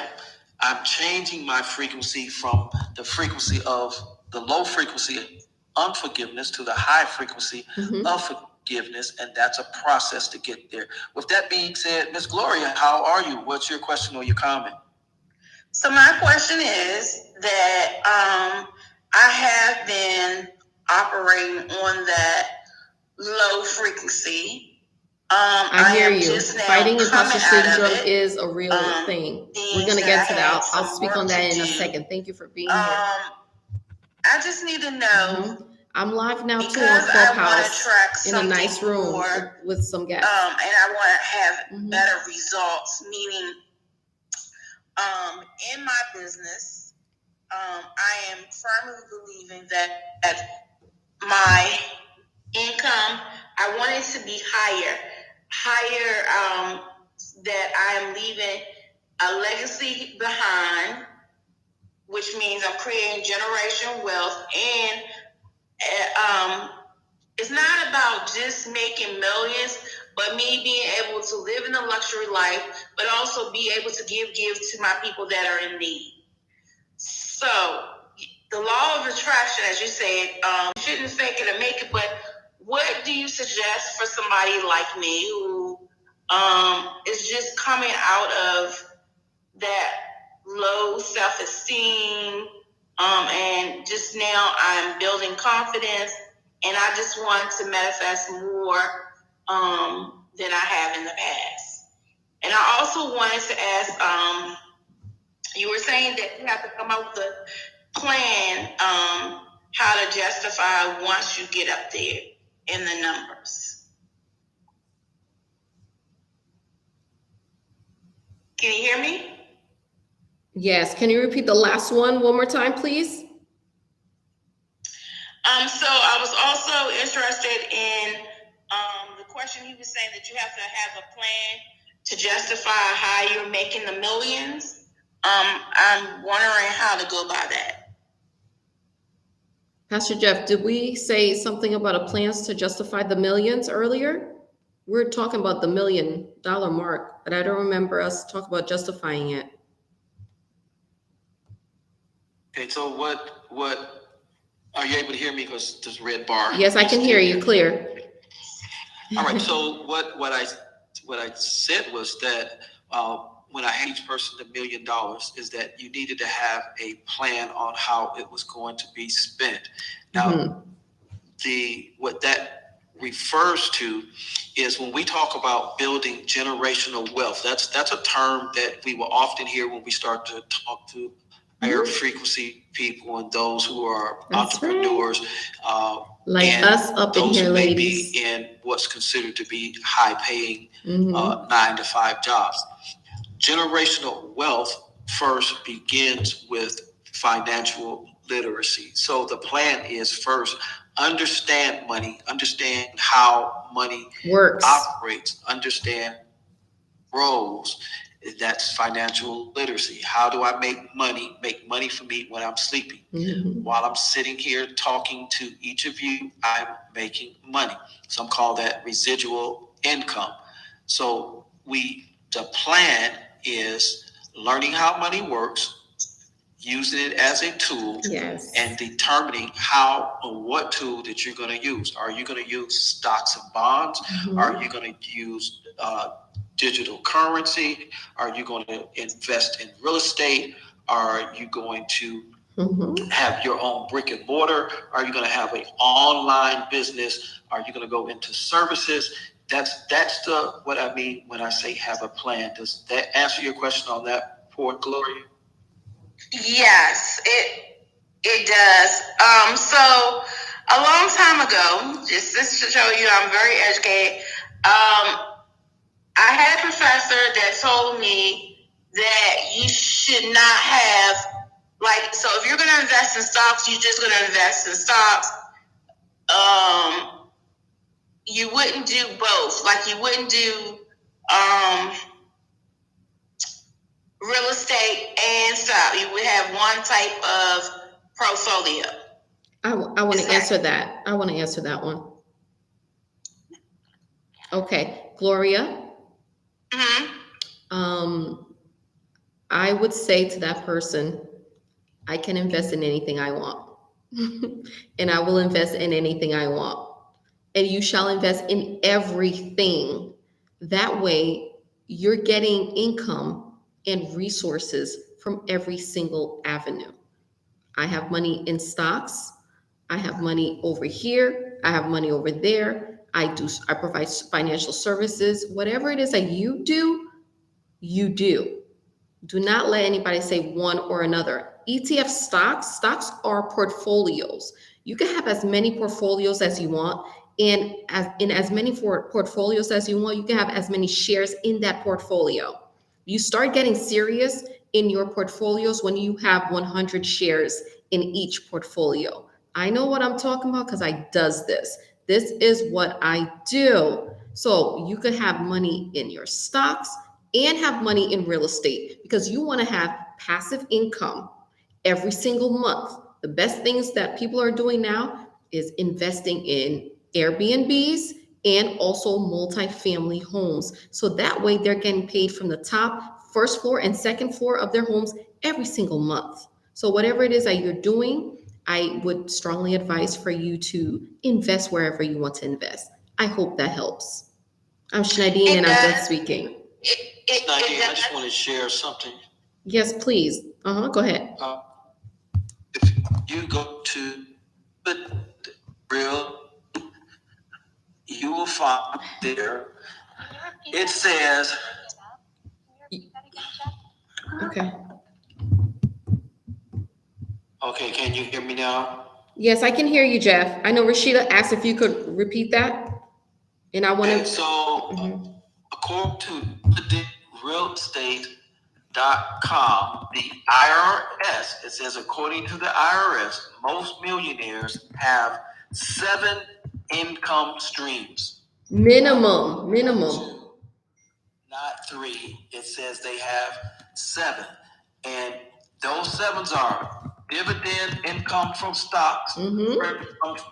A: I'm changing my frequency from the frequency of the low frequency of unforgiveness to the high frequency of forgiveness, and that's a process to get there. With that being said, Miss Gloria, how are you? What's your question or your comment?
D: So my question is that I have been operating on that low frequency.
B: I hear you.
D: Just now
B: Fighting imposter syndrome
D: it,
B: is a real thing. We're going to get to that. I'll speak on that in a second. Thank you for being here.
D: I just need to know.
B: I'm live now too on Clubhouse in a nice room with some guests.
D: And I want to have better results, meaning in my business, I am firmly believing that my income, I want it to be higher, that I am leaving a legacy behind, which means I'm creating generational wealth. And it's not about just making millions, but me being able to live in a luxury life, but also be able to give to my people that are in need. So the law of attraction, as you said, shouldn't fake it or make it, but what do you suggest for somebody like me who is just coming out of that low self-esteem, and just now I'm building confidence, and I just want to manifest more than I have in the past? And I also wanted to ask, you were saying that you have to come up with a plan how to justify once you get up there in the numbers. Can you hear me?
B: Yes. Can you repeat the last one more time, please?
D: So I was also interested in the question he was saying that you have to have a plan to justify how you're making the millions. I'm wondering how to go by that.
B: Pastor Jeff, did we say something about a plans to justify the millions earlier? We're talking about the $1 million mark, but I don't remember us talking about justifying it.
A: Okay, so what are you able to hear me? Because this red bar.
B: Yes, I can hear you clear.
A: All right. So what I said was that when I had each person $1 million, is that you needed to have a plan on how it was going to be spent. Now, what that refers to is when we talk about building generational wealth. That's a term that we will often hear when we start to talk to higher frequency people and those who are entrepreneurs,
B: like us up in here,
A: ladies, be in what's considered to be high-paying 9-to-5 jobs. Generational wealth first begins with financial literacy. So the plan is first understand money, understand how money operates, understand roles. That's financial literacy. How do I make money for me when I'm sleeping? While I'm sitting here talking to each of you, I'm making money. Some call that residual income. So the plan is learning how money works, using it as a tool, and determining how or what tool that you're going to use. Are you going to use stocks and bonds? Are you going to use digital currency? Are you going to invest in real estate? Are you going to have your own brick and mortar? Are you going to have an online business? Are you going to go into services? That's what I mean when I say have a plan. Does that answer your question on that point, Gloria?
D: Yes, it does. So a long time ago, just to show you I'm very educated, I had a professor that told me that you should not have, so if you're going to invest in stocks, you're just going to invest in stocks. you wouldn't do both. Like you wouldn't do real estate and stock. You would have one type of portfolio.
B: I want to answer that. I want to answer that one. Okay, Gloria. I would say to that person, I can invest in anything I want. And I will invest in anything I want. And you shall invest in everything. That way, you're getting income and resources from every single avenue. I have money in stocks. I have money over here. I have money over there. I provide financial services. Whatever it is that you do, you do. Do not let anybody say one or another. ETF stocks are portfolios. You can have as many portfolios as you want. And as many portfolios as you want, you can have as many shares in that portfolio. You start getting serious in your portfolios when you have 100 shares in each portfolio. I know what I'm talking about because I does this. This is what I do. So you could have money in your stocks and have money in real estate because you want to have passive income every single month. The best things that people are doing now is investing in Airbnbs and also multi-family homes. So that way they're getting paid from the top, first floor and second floor of their homes every single month. So whatever it is that you're doing, I would strongly advise for you to invest wherever you want to invest. I hope that helps. I'm Shnadine and I'm done speaking.
A: Nadine, I just want to share something.
B: Yes, please. Go ahead.
A: If you go to the real, you will find there, it says,
B: Okay.
A: okay, can you hear me now?
B: Yes, I can hear you, Jeff. I know Rashida asked if you could repeat that. And I want
A: And
B: to.
A: so, according to realestate.com, the IRS, it says, according to the IRS, most millionaires have 7 income streams.
B: Minimum.
A: Not 3. It says they have 7. And those 7s are dividend income from stocks, rent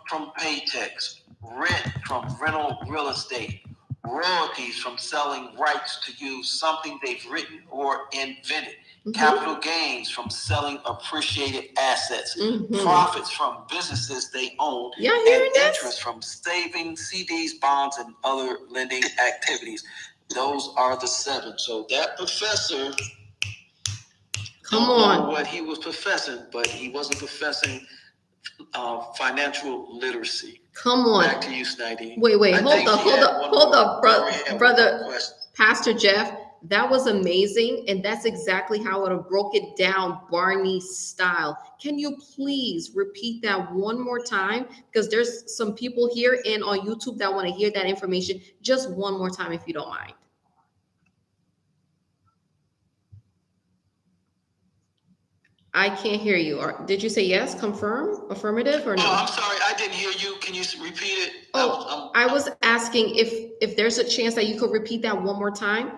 A: from paychecks, rent from rental real estate, royalties from selling rights to use something they've written or invented, capital gains from selling appreciated assets, profits from businesses they own, and interest from saving, CDs, bonds, and other lending activities. Those are the 7. So that professor,
B: Come
A: don't know
B: on.
A: what he was professing, but he wasn't professing financial literacy.
B: Come on.
A: Back to you, Snidey.
B: Wait,
A: I think she had one
B: hold
A: more.
B: up,
A: Gloria had one
B: brother,
A: more question.
B: Pastor Jeff. That was amazing, and that's exactly how I would have broke it down, Barney style. Can you please repeat that one more time? Because there's some people here and on YouTube that want to hear that information just one more time, if you don't mind. I can't hear you. Did you say yes, confirm, affirmative, or no?
A: Oh, I'm sorry, I didn't hear you. Can you repeat it?
B: I was asking if there's a chance that you could repeat that one more time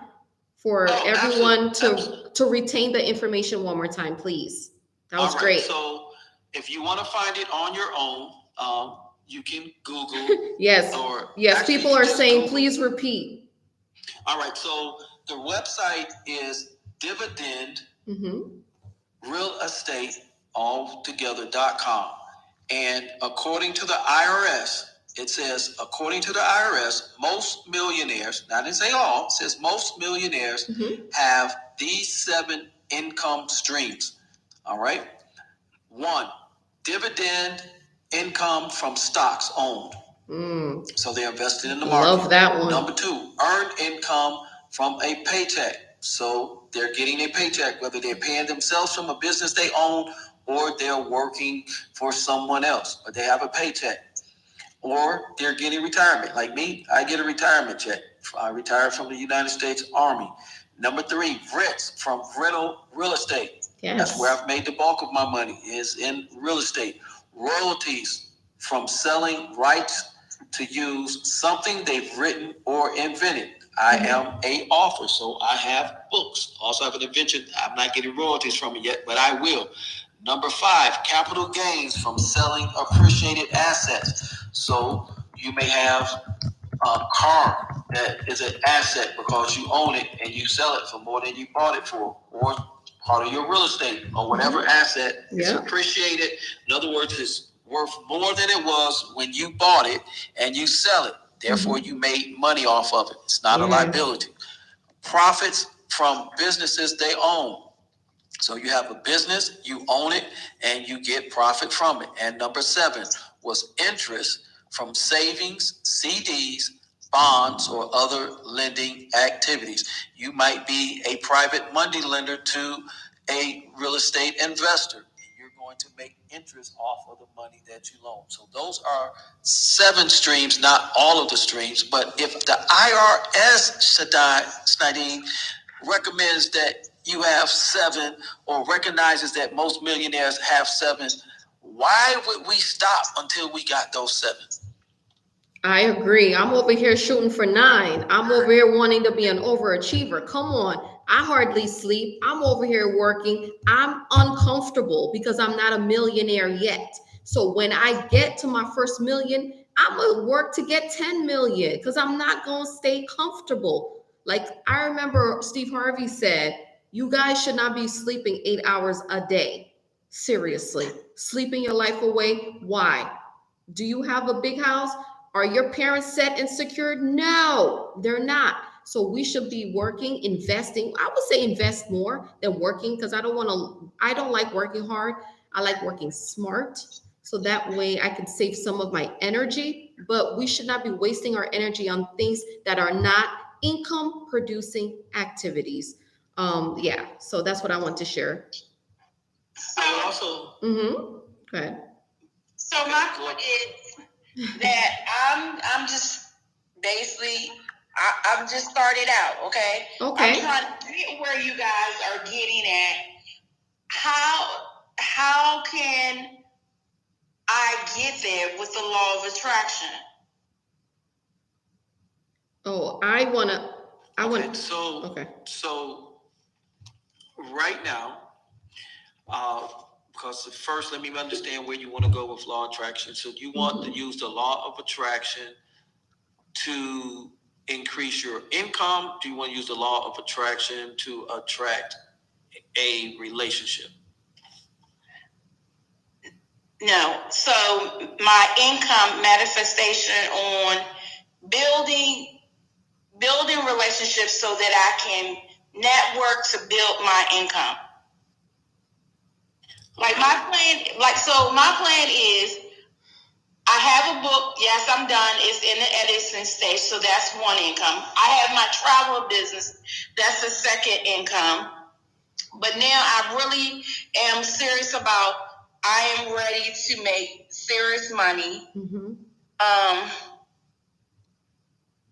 B: for everyone to retain the information one more time, please. That was great.
A: So if you want to find it on your own, you can Google.
B: Yes.
A: Actually,
B: people are saying,
A: Google.
B: Please repeat.
A: All right. So the website is dividend real estate altogether.com. And according to the IRS, it says, according to the IRS, most millionaires, now I didn't say all, it says most millionaires have these 7 income streams. All right. 1, dividend income from stocks owned. So they're invested in the market.
B: Love that one.
A: Number 2, earned income from a paycheck. So they're getting a paycheck, whether they're paying themselves from a business they own or they're working for someone else, but they have a paycheck. Or they're getting retirement. Like me, I get a retirement check. I retired from the United States Army. Number 3, rents from rental real estate.
B: Yes.
A: That's where I've made the bulk of my money, is in real estate. Royalties from selling rights to use something they've written or invented. I am a author, so I have books. Also have an invention. I'm not getting royalties from it yet, but I will. Number 5, capital gains from selling appreciated assets. So you may have a car that is an asset because you own it and you sell it for more than you bought it for, or part of your real estate or whatever asset is appreciated. In other words, it's worth more than it was when you bought it and you sell it. Therefore, you made money off of it. It's not a liability. Profits from businesses they own. So you have a business, you own it, and you get profit from it. And number 7 was interest from savings, CDs, bonds, or other lending activities. You might be a private money lender to a real estate investor. You're going to make interest off of the money that you loan. So those are 7 streams, not all of the streams. But if the IRS, Schneidine, recommends that you have 7 or recognizes that most millionaires have 7, why would we stop until we got those 7?
B: I agree. I'm over here shooting for 9. I'm over here wanting to be an overachiever. Come on. I hardly sleep. I'm over here working. I'm uncomfortable because I'm not a millionaire yet. So when I get to my first million, I'm going to work to get 10 million because I'm not going to stay comfortable. Like I remember Steve Harvey said, you guys should not be sleeping 8 hours a day. Seriously, sleeping your life away. Why? Do you have a big house? Are your parents set and secured? No, they're not. So we should be working, investing. I would say invest more than working because I don't like working hard. I like working smart. So that way I can save some of my energy, but we should not be wasting our energy on things that are not income producing activities. So that's what I want to share.
A: I would also.
B: Go ahead.
D: So my point is that I'm just basically I'm just started out, okay?
B: Okay.
D: I'm trying to get where you guys are getting at. How can I get there with the law of attraction?
B: Oh, I want.
A: So right now, because first let me understand where you want to go with law of attraction. So you want to use the law of attraction to increase your income? Do you want to use the law of attraction to attract a relationship?
D: No. So my income manifestation on building relationships so that I can network to build my income. Like my plan is I have a book. Yes, I'm done. It's in the editing stage. So that's one income. I have my travel business. That's the second income. But now I really am serious about, I am ready to make serious money.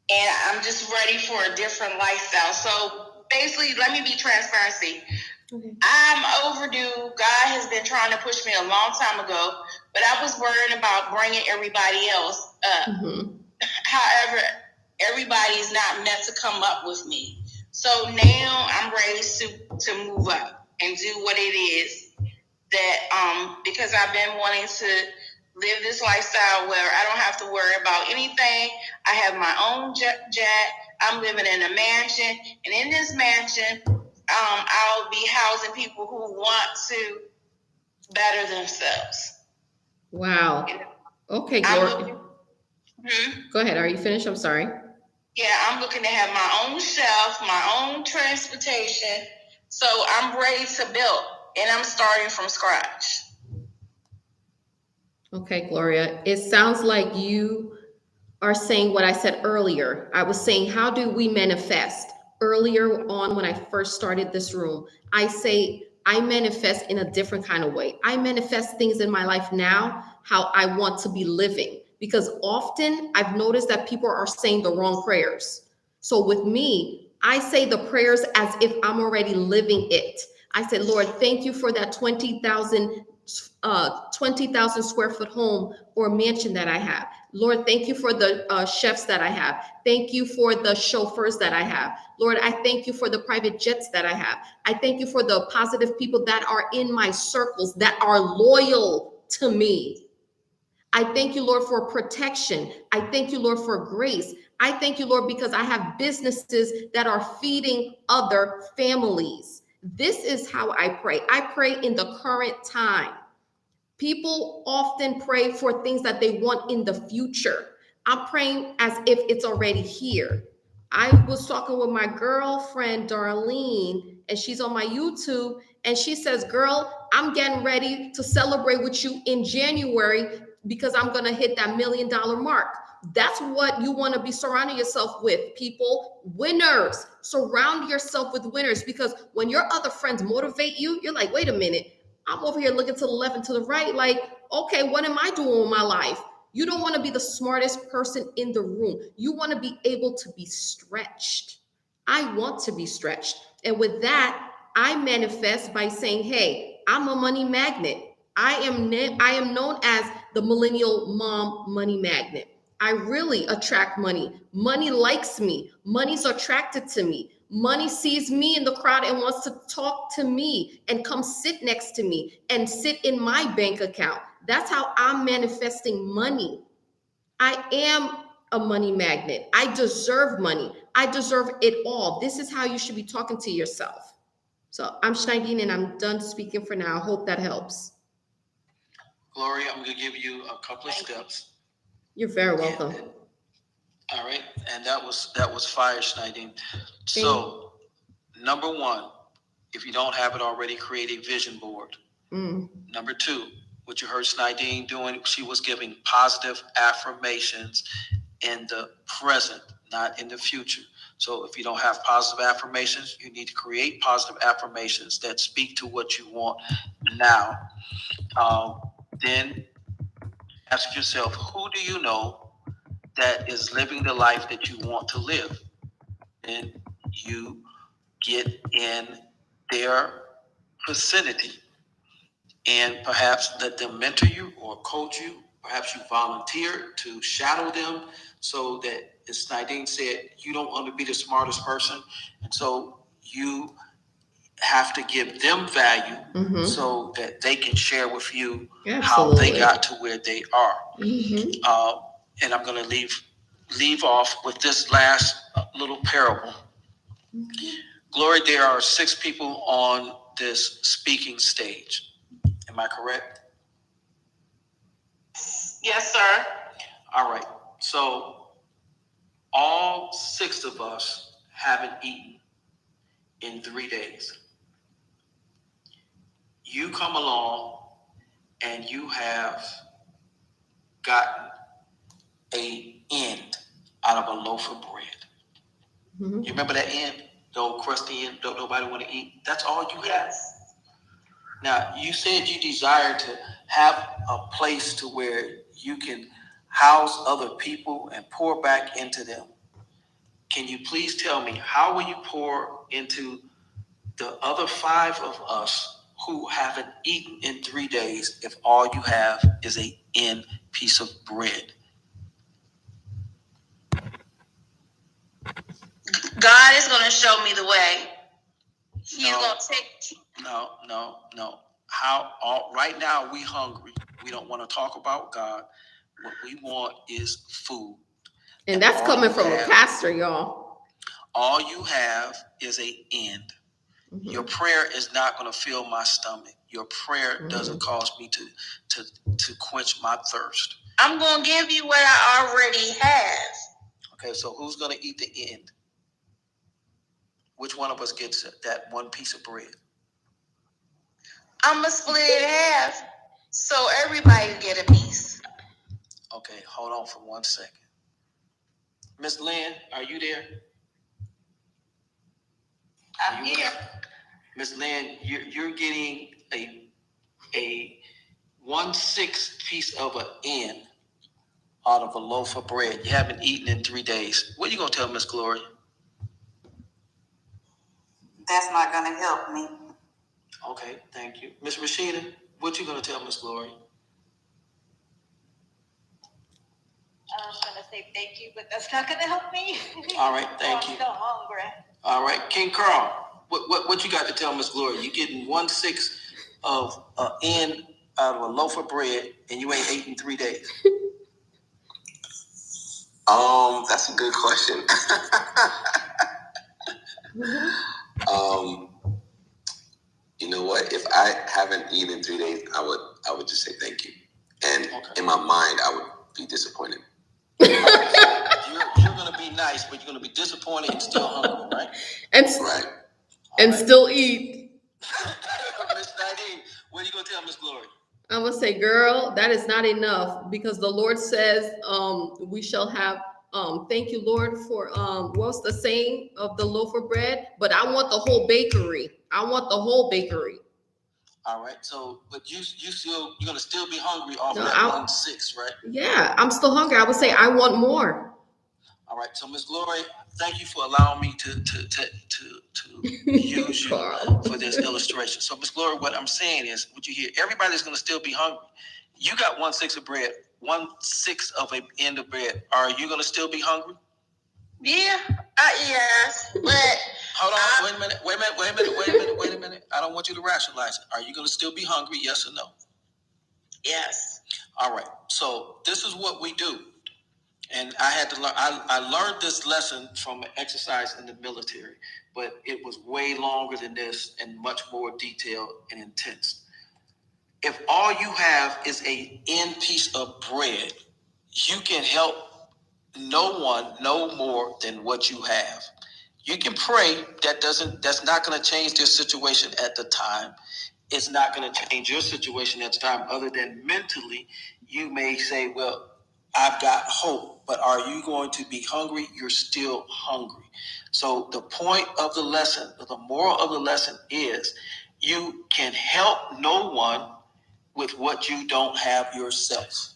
D: And I'm just ready for a different lifestyle. So basically, let me be transparency. I'm overdue. God has been trying to push me a long time ago, but I was worried about bringing everybody else up. However, everybody's not meant to come up with me. So now I'm ready to move up and do what it is that, because I've been wanting to live this lifestyle where I don't have to worry about anything. I have my own jet. I'm living in a mansion, and in this mansion, I'll be housing people who want to better themselves.
B: Wow. Okay, Gloria. Go ahead. Are you finished? I'm sorry.
D: Yeah, I'm looking to have my own shelf, my own transportation. So I'm ready to build, and I'm starting from scratch.
B: Okay, Gloria. It sounds like you are saying what I said earlier. I was saying, how do we manifest? Earlier on, when I first started this room, I say I manifest in a different kind of way. I manifest things in my life now, how I want to be living. Because often I've noticed that people are saying the wrong prayers. So with me, I say the prayers as if I'm already living it. I said, Lord, thank you for that $20,000 20,000 square foot home or mansion that I have. Lord, thank you for the chefs that I have. Thank you for the chauffeurs that I have. Lord, I thank you for the private jets that I have. I thank you for the positive people that are in my circles that are loyal to me. I thank you, Lord, for protection. I thank you, Lord, for grace. I thank you, Lord, because I have businesses that are feeding other families. This is how I pray. I pray in the current time. People often pray for things that they want in the future. I'm praying as if it's already here. I was talking with my girlfriend, Darlene, and she's on my YouTube, and she says, girl, I'm getting ready to celebrate with you in January because I'm going to hit that $1 million mark. That's what you want to be surrounding yourself with, people. Winners. Surround yourself with winners, because when your other friends motivate you, you're like, wait a minute. I'm over here looking to the left and to the right, like, okay, what am I doing with my life? You don't want to be the smartest person in the room. You want to be able to be stretched. I want to be stretched. And with that, I manifest by saying, hey, I'm a money magnet. I am known as the millennial mom money magnet. I really attract money. Money likes me. Money's attracted to me. Money sees me in the crowd and wants to talk to me and come sit next to me and sit in my bank account. That's how I'm manifesting money. I am a money magnet. I deserve money. I deserve it all. This is how you should be talking to yourself. So I'm Schneidine, and I'm done speaking for now. I hope that helps.
A: Gloria, I'm going to give you a couple of steps.
B: You're very welcome.
A: And, all right, and that was fire, Schneidine. So, number one, if you don't have it already, create a vision board. Number two, what you heard Schneidine doing, she was giving positive affirmations in the present, not in the future. So if you don't have positive affirmations, you need to create positive affirmations that speak to what you want now. Then ask yourself, who do you know that is living the life that you want to live? And you get in their vicinity and perhaps let them mentor you or coach you. Perhaps you volunteer to shadow them, so that, as Nadine said, you don't want to be the smartest person. And so you have to give them value so that they can share with you how they got to where they are. And I'm going to leave off with this last little parable. Glory, there are 6 people on this speaking stage. Am I correct?
D: Yes, sir.
A: All right. So all 6 of us haven't eaten in 3 days. You come along and you have gotten an end out of a loaf of bread. You remember that end? The old crusty end, don't nobody want to eat? That's all you have.
D: Yes.
A: Now, you said you desire to have a place to where you can house other people and pour back into them. Can you please tell me, how will you pour into the other 5 of us who haven't eaten in 3 days if all you have is a end piece of bread?
D: God is going to show me the way. He's going to take...
A: No. Right now we hungry. We don't want to talk about God. What we want is food.
B: And that's coming from a pastor, y'all.
A: All you have is an end. Your prayer is not going to fill my stomach. Your prayer doesn't cause me to quench my thirst.
D: I'm going to give you what I already have.
A: Okay, so who's going to eat the end? Which one of us gets that one piece of bread?
D: I'm going to split it in half so everybody get a piece.
A: Okay, hold on for 1 second. Miss Lynn, are you there?
D: I'm here.
A: Miss Lynn, you're getting a 1/6 piece of an end out of a loaf of bread. You haven't eaten in 3 days. What are you going to tell Miss Gloria?
E: That's not going to help me.
A: Okay, thank you. Miss Rashida, What you gonna tell Miss Glory?
C: I'm gonna say thank you, but that's not gonna help me.
A: All right, thank you.
C: I'm still hungry.
A: All right, King Carl, what you got to tell Miss Glory? You getting 1/6 of end out of a loaf of bread, and you ain't ate in 3 days.
E: That's a good question. You know what? If I haven't eaten in 3 days, I would just say thank you. And in my mind, I would be disappointed.
A: You're gonna be nice, but you're gonna be disappointed and still hungry, right?
E: Right.
B: And still eat.
A: Miss Nadine, what are you gonna tell Miss Glory?
B: I'm gonna say, girl, that is not enough, because the Lord says, we shall have, thank you, Lord, for, what's the saying of the loaf of bread? But I want the whole bakery. I want the whole bakery.
A: All right, so but you're gonna still be hungry off
B: No,
A: that 1/6, right?
B: Yeah, I'm still hungry. I would say I want more.
A: All right, so Miss Glory, thank you for allowing me to use you
B: Carl.
A: for this illustration. So Miss Glory, what I'm saying is, what you hear, everybody's gonna still be hungry. You got 1/6 of bread, 1/6 of an end of bread. Are you gonna still be hungry?
D: Yeah, yes, but
A: Hold on, wait a minute. I don't want you to rationalize it. Are you gonna still be hungry? Yes or no?
D: yes.
A: All right. So this is what we do. And I had to learn. I learned this lesson from an exercise in the military, but it was way longer than this and much more detailed and intense. If all you have is a end piece of bread, you can help no one no more than what you have. You can pray. That's not going to change their situation at the time. It's not going to change your situation at the time, other than mentally you may say, well, I've got hope, but are you going to be hungry? You're still hungry. So the point of the lesson, the moral of the lesson is, you can help no one with what you don't have yourself.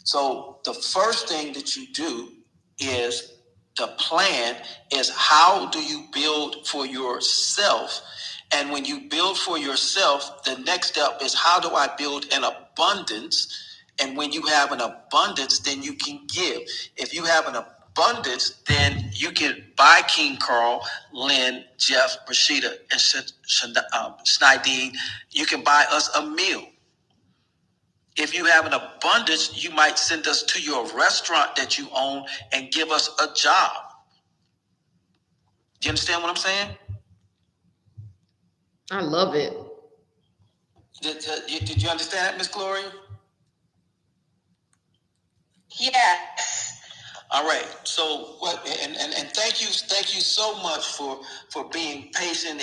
A: So the first thing that you do is, the plan is, how do you build for yourself? And when you build for yourself, the next step is, how do I build an abundance? And when you have an abundance, then you can give. If you have an abundance, then you can buy King Carl, Lynn, Jeff, Rashida, and Snidine. You can buy us a meal. If you have an abundance, you might send us to your restaurant that you own and give us a job. Do you understand what I'm saying?
B: I love it.
A: Did you understand that, Miss Gloria?
D: Yes.
A: All right. So what? And thank you so much for being patient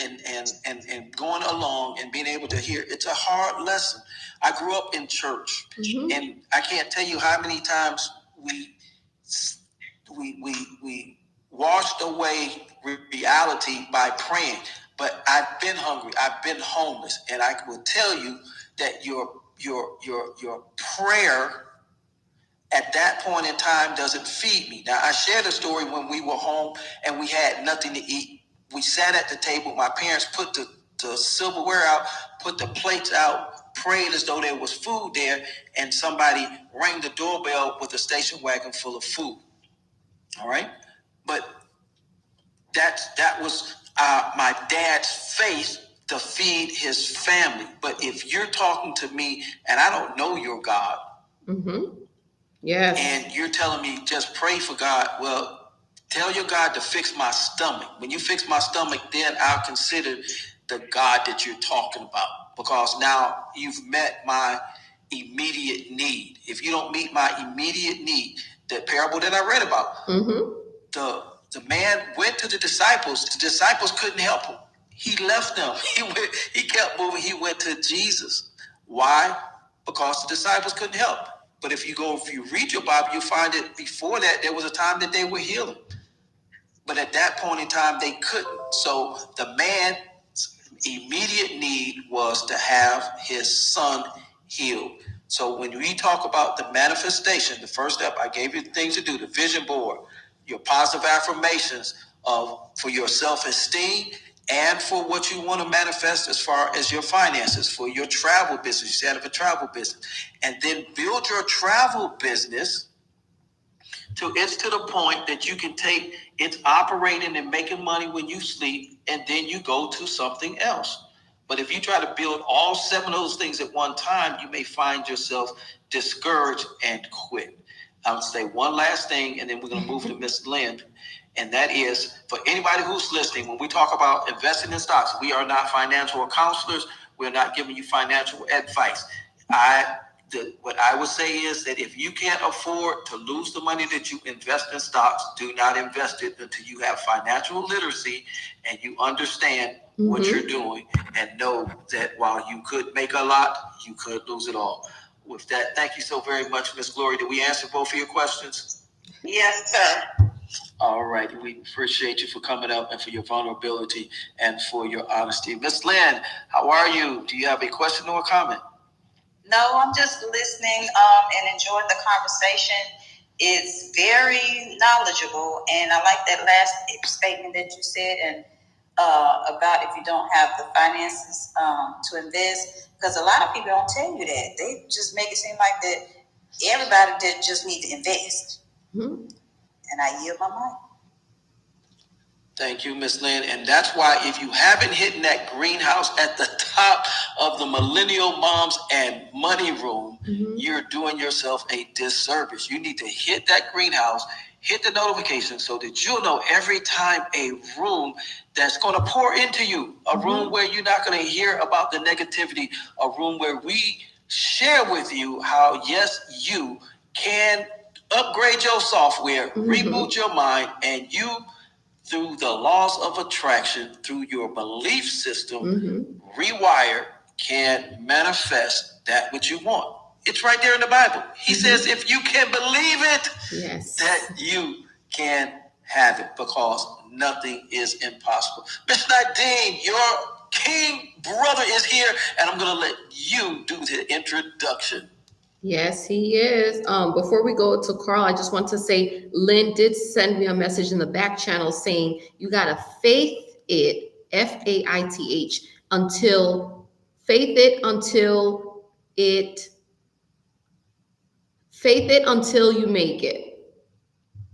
A: and going along and being able to hear. It's a hard lesson. I grew up in church, and I can't tell you how many times we washed away reality by praying. But I've been hungry. I've been homeless, and I will tell you that your prayer at that point in time doesn't feed me. Now, I shared a story when we were home and we had nothing to eat. We sat at the table. My parents put the silverware out, put the plates out, prayed as though there was food there, and somebody rang the doorbell with a station wagon full of food. All right? But that was my dad's faith to feed his family. But if you're talking to me and I don't know your God,
B: yes,
A: and you're telling me just pray for God, well, tell your God to fix my stomach. When you fix my stomach, then I'll consider the God that you're talking about, because now you've met my immediate need. If you don't meet my immediate need, the parable that I read about, the man went to the disciples. The disciples couldn't help him. He left them. He kept moving. He went to Jesus. Why? Because the disciples couldn't help. But if you read your Bible, you find it before that there was a time that they were healing. But at that point in time, they couldn't. So the man's immediate need was to have his son healed. So when we talk about the manifestation, the first step, I gave you things to do, the vision board, your positive affirmations for your self-esteem, and for what you want to manifest as far as your finances, for your travel business. You set up a travel business, and then build your travel business to the point that you can take it's operating and making money when you sleep, and then you go to something else. But if you try to build all 7 of those things at one time, you may find yourself discouraged and quit. I would say one last thing, and then we're going to move to Ms. Lynn. And that is, for anybody who's listening, when we talk about investing in stocks, we are not financial counselors. We're not giving you financial advice. What I would say is that if you can't afford to lose the money that you invest in stocks, do not invest it until you have financial literacy and you understand what you're doing, and know that while you could make a lot, you could lose it all. With that, thank you so very much, Ms. Glory. Did we answer both of your questions?
D: Yes, sir.
A: All right. We appreciate you for coming up and for your vulnerability and for your honesty. Ms. Lynn, how are you? Do you have a question or a comment?
F: No, I'm just listening and enjoying the conversation. It's very knowledgeable, and I like that last statement that you said, and about if you don't have the finances to invest, because a lot of people don't tell you that. They just make it seem like that everybody did just need to invest. And I yield my mic.
A: Thank you, Ms. Lynn. And that's why if you haven't hit that greenhouse at the top of the Millennial Moms and Money Room, you're doing yourself a disservice. You need to hit that greenhouse, hit the notification so that you'll know every time a room that's going to pour into you, a room where you're not going to hear about the negativity, a room where we share with you how, yes, you can upgrade your software, reboot your mind, and you, through the laws of attraction, through your belief system, rewire, can manifest that which you want. It's right there in the Bible. He says, if you can believe it, that you can have it, because nothing is impossible. Miss Nadine, your king brother is here, and I'm going to let you do the introduction.
B: Yes, he is. Before we go to Carl, I just want to say, Lynn did send me a message in the back channel saying you gotta faith it, Faith, until you make it.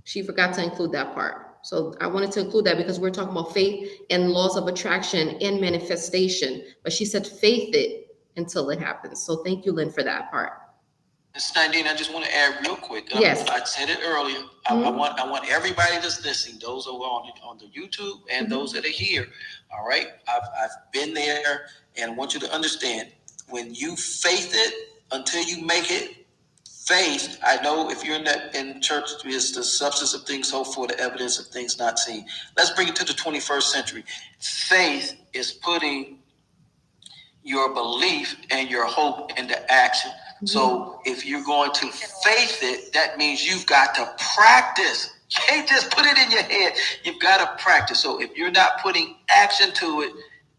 B: She forgot to include that part. So I wanted to include that because we're talking about faith and laws of attraction and manifestation. But she said faith it until it happens. So thank you, Lynn, for that part.
A: Ms. Nadine, I just want to add real quick.
B: Yes.
A: I said it earlier. I want everybody that's listening, those who are on the YouTube and those that are here. All right. I've been there, and I want you to understand, when you faith it until you make it, faith, I know if you're in church, is the substance of things hoped for, the evidence of things not seen. Let's bring it to the 21st century. Faith is putting your belief and your hope into action. So if you're going to faith it, that means you've got to practice. You can't just put it in your head. You've got to practice. So if you're not putting action to it,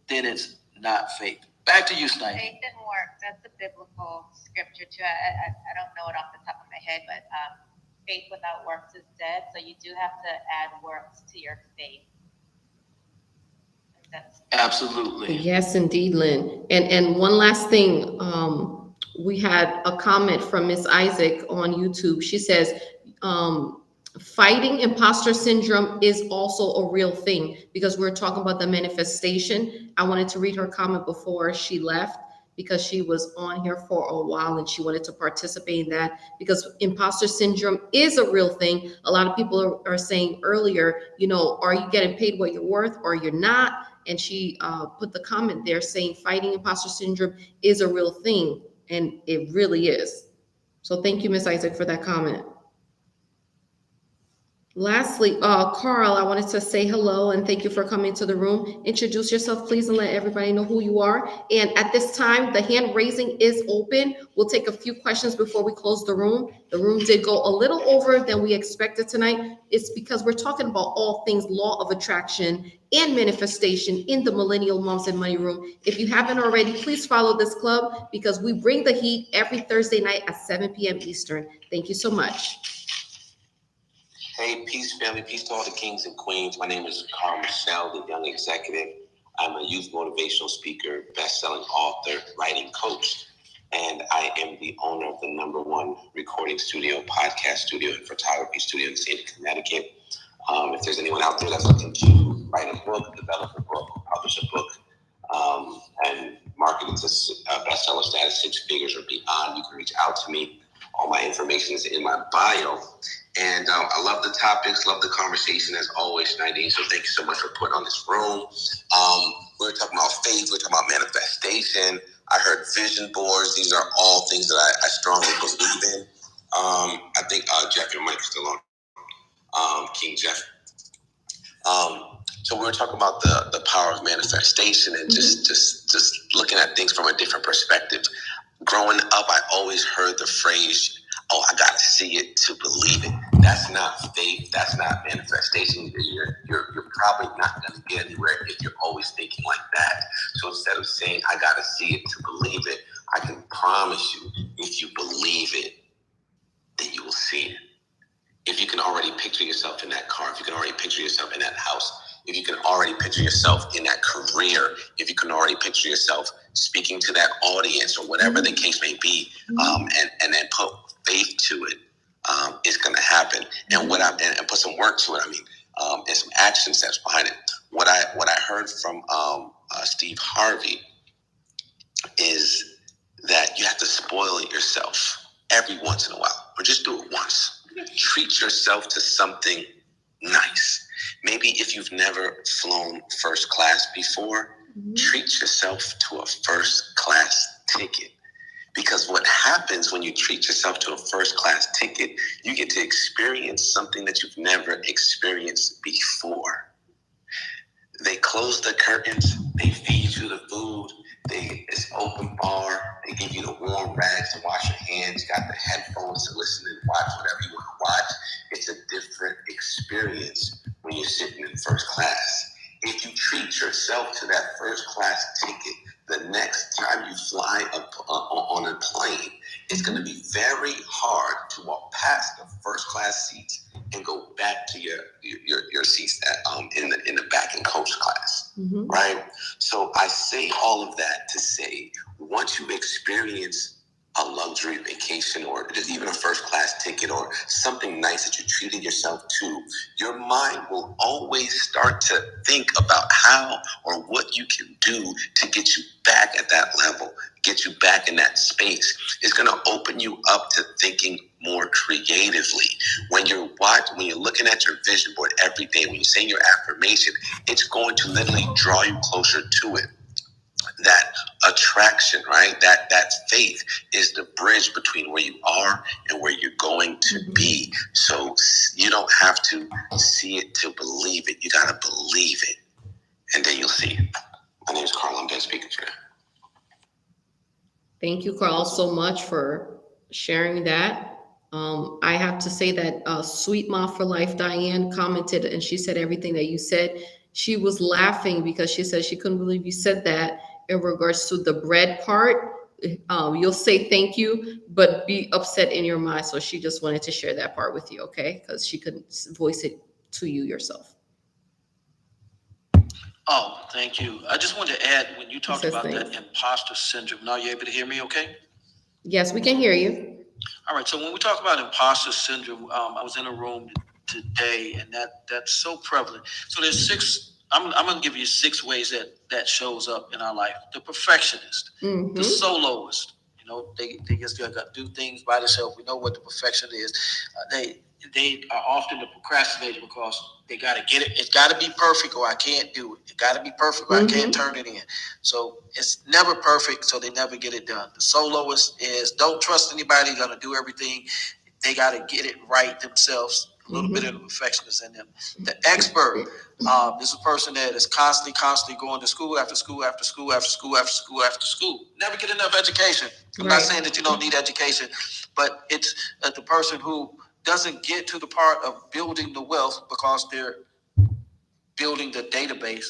A: then it's not faith. Back to you, Snipe.
C: Faith and work, that's a biblical scripture too. I don't know it off the top of my head, but faith without works is dead. So you do have to add works to your faith.
A: Absolutely.
B: Yes, indeed, Lynn. And one last thing, we had a comment from Miss Isaac on YouTube. She says, fighting imposter syndrome is also a real thing, because we're talking about the manifestation. I wanted to read her comment before she left, because she was on here for a while and she wanted to participate in that, because imposter syndrome is a real thing. A lot of people are saying earlier, are you getting paid what you're worth or you're not? And she put the comment there saying fighting imposter syndrome is a real thing. And it really is. So thank you, Miss Isaac, for that comment. Lastly, Carl, I wanted to say hello and thank you for coming to the room. Introduce yourself, please, and let everybody know who you are. And at this time, the hand raising is open. We'll take a few questions before we close the room. The room did go a little over than we expected tonight. It's because we're talking about all things law of attraction and manifestation in the Millennial Moms and Money Room. If you haven't already, please follow this club, because we bring the heat every Thursday night at 7 p.m. Eastern. Thank you so much.
E: Hey, peace, family. Peace to all the kings and queens. My name is Carl Michelle, the young executive. I'm a youth motivational speaker, best-selling author, writing coach, and I am the owner of the #1 recording studio, podcast studio, and photography studio in the state of Connecticut. If there's anyone out there that's looking to write a book, develop a book, publish a book, and market it to bestseller status, 6 figures or beyond, you can reach out to me. All my information is in my bio. And I love the topics, love the conversation as always, Nadine. So thank you so much for putting on this room. We're talking about faith, we're talking about manifestation. I heard vision boards. These are all things that I strongly believe in. I think Jeff, your mic is still on. King Jeff. So we were talking about the power of manifestation and just looking at things from a different perspective. Growing up, I always heard the phrase, "Oh, I gotta see it to believe it." That's not faith. That's not manifestation. You're probably not going to get anywhere if you're always thinking like that. So instead of saying, "I gotta see it to believe it," I can promise you, if you believe it, then you will see it. If you can already picture yourself in that car, if you can already picture yourself in that house, if you can already picture yourself in that career, if you can already picture yourself speaking to that audience or whatever the case may be, and then put faith to it, it's going to happen. And and put some work to it. I mean, and some action steps behind it. What I heard from Steve Harvey is that you have to spoil it yourself every once in a while, or just do it once. Treat yourself to something nice. Maybe if you've never flown first class before, treat yourself to a first class ticket. Because what happens when you treat yourself to a first class ticket, you get to experience something that you've never experienced before. They close the curtains, they feed you the food, it's open bar, they give you the warm rags to wash your hands, you got the headphones to listen and watch whatever you want to watch. It's a different experience when you're sitting in first class. If you treat yourself to that first class ticket, the next time you fly up on a plane, it's going to be very hard to walk past the first class seats and go back to your seats in the back in coach class, right? So I say all of that to say, once you experience a luxury vacation or just even a first class ticket or something nice that you treated yourself to, your mind will always start to think about how or what you can do to get you back at that level, get you back in that space. It's going to open you up to thinking more creatively. When you're looking at your vision board every day, when you're saying your affirmation, it's going to literally draw you closer to it. That attraction, right? That faith is the bridge between where you are and where you're going to be. So you don't have to see it to believe it. You got to believe it, and then you'll see it. My name is Carl. I'm done speaking for now.
B: Thank you, Carl, so much for sharing that. I have to say that Sweet Mom for Life, Diane, commented and she said everything that you said. She was laughing because she said she couldn't believe you said that in regards to the bread part. You'll say thank you, but be upset in your mind. So she just wanted to share that part with you, okay? Because she couldn't voice it to you yourself.
A: Oh, thank you. I just wanted to add, when you talked about that imposter syndrome, now you're able to hear me okay?
B: Yes, we can hear you.
A: All right, so when we talk about imposter syndrome, I was in a room today, and that's so prevalent. So there's 6, I'm going to give you 6 ways that shows up in our life. The perfectionist, the soloist, they just got to do things by themselves. We know what the perfectionist is. They are often the procrastinator because they got to get it. It's got to be perfect or I can't do it. It got to be perfect or I can't turn it in. So it's never perfect, so they never get it done. The soloist is don't trust anybody, going to do everything. They got to get it right themselves. A little bit of the perfectionist in them. The expert, this is a person that is constantly going to school after school after school after school after school after school. Never get enough education. I'm not saying that you don't need education, but it's the person who doesn't get to the part of building the wealth because they're building the database.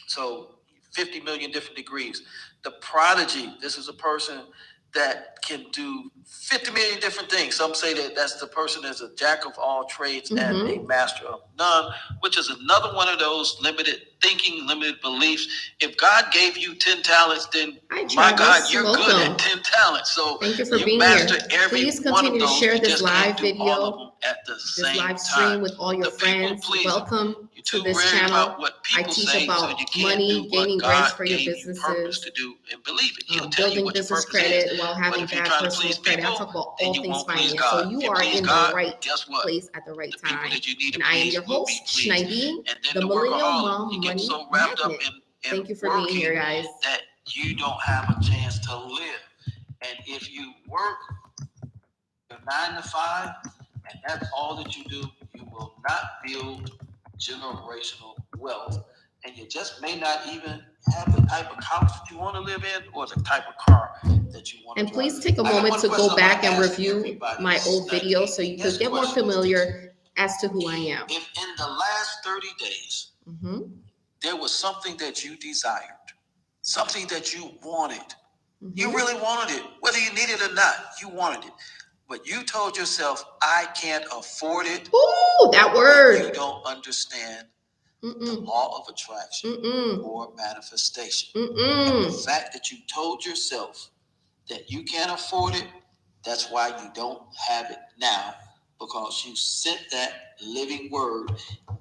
A: So 50 million different degrees. The prodigy, this is a person that can do 50 million different things. Some say that that's the person is a jack of all trades and a master of none, which is another one of those limited thinking, limited beliefs. If God gave you 10 talents, then my God, you're good at 10 talents. So
B: thank you for
A: you
B: being
A: master
B: here.
A: every
B: Please
A: one of
B: continue to
A: those.
B: share
A: You
B: this
A: just can't
B: live
A: do all of
B: video,
A: them at the
B: this
A: same
B: live stream
A: time.
B: with all your
A: The people
B: friends.
A: pleaser.
B: Welcome
A: You're
B: to
A: too
B: this
A: worried
B: channel.
A: about what
B: I
A: people
B: teach
A: say, so
B: about
A: you can't
B: money,
A: do what
B: gaining
A: God
B: grants for your
A: gave you purpose
B: businesses,
A: to do, and believe it. He'll tell you
B: building
A: what your
B: business
A: purpose is.
B: credit while
A: But
B: having
A: if you're
B: bad
A: trying to
B: personal
A: please
B: credit. I
A: people,
B: talk about
A: then
B: all
A: you
B: things
A: won't please
B: finance. So
A: God. If
B: you
A: you
B: are
A: please
B: in
A: God,
B: the right
A: guess what?
B: place at the right
A: The people
B: time.
A: that you need to
B: And I am
A: please
B: your
A: will be
B: host,
A: pleased.
B: Schneidine,
A: And then
B: the
A: the
B: Millennial
A: workaholic,
B: Mom
A: you get
B: Money
A: so wrapped up
B: Magnet.
A: in
B: Thank you for being
A: working
B: here, guys.
A: that you don't have a chance to live. And if you work your 9 to 5, and that's all that you do, you will not build generational wealth. And you just may not even have the type of house that you want to live in or the type of car that you want to
B: And
A: drive.
B: please take a
A: I got
B: moment
A: one
B: to
A: question
B: go
A: I wanna
B: back and
A: ask
B: review
A: everybody
B: my old
A: tonight.
B: videos so you
A: This
B: could get more
A: question is this.
B: familiar as to who I am.
A: If in the last 30 days, there was something that you desired, something that you wanted, you really wanted it, whether you needed it or not, you wanted it. But you told yourself, I can't afford it.
B: Ooh, that
A: You
B: word.
A: don't understand the law of attraction or manifestation. And the fact that you told yourself that you can't afford it, that's why you don't have it now, because you sent that living word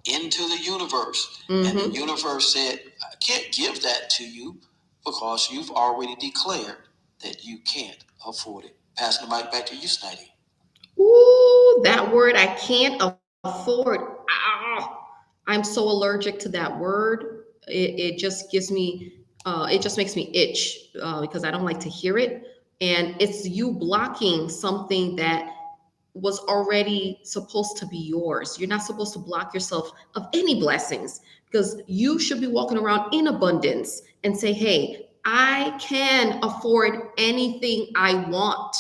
A: into the universe. And the universe said, I can't give that to you because you've already declared that you can't afford it. Passing the mic back to you, Snidey.
B: Ooh, that word, I can't afford. Ah, I'm so allergic to that word. It just gives me, it just makes me itch because I don't like to hear it. And it's you blocking something that was already supposed to be yours. You're not supposed to block yourself of any blessings because you should be walking around in abundance and say, hey, I can afford anything I want.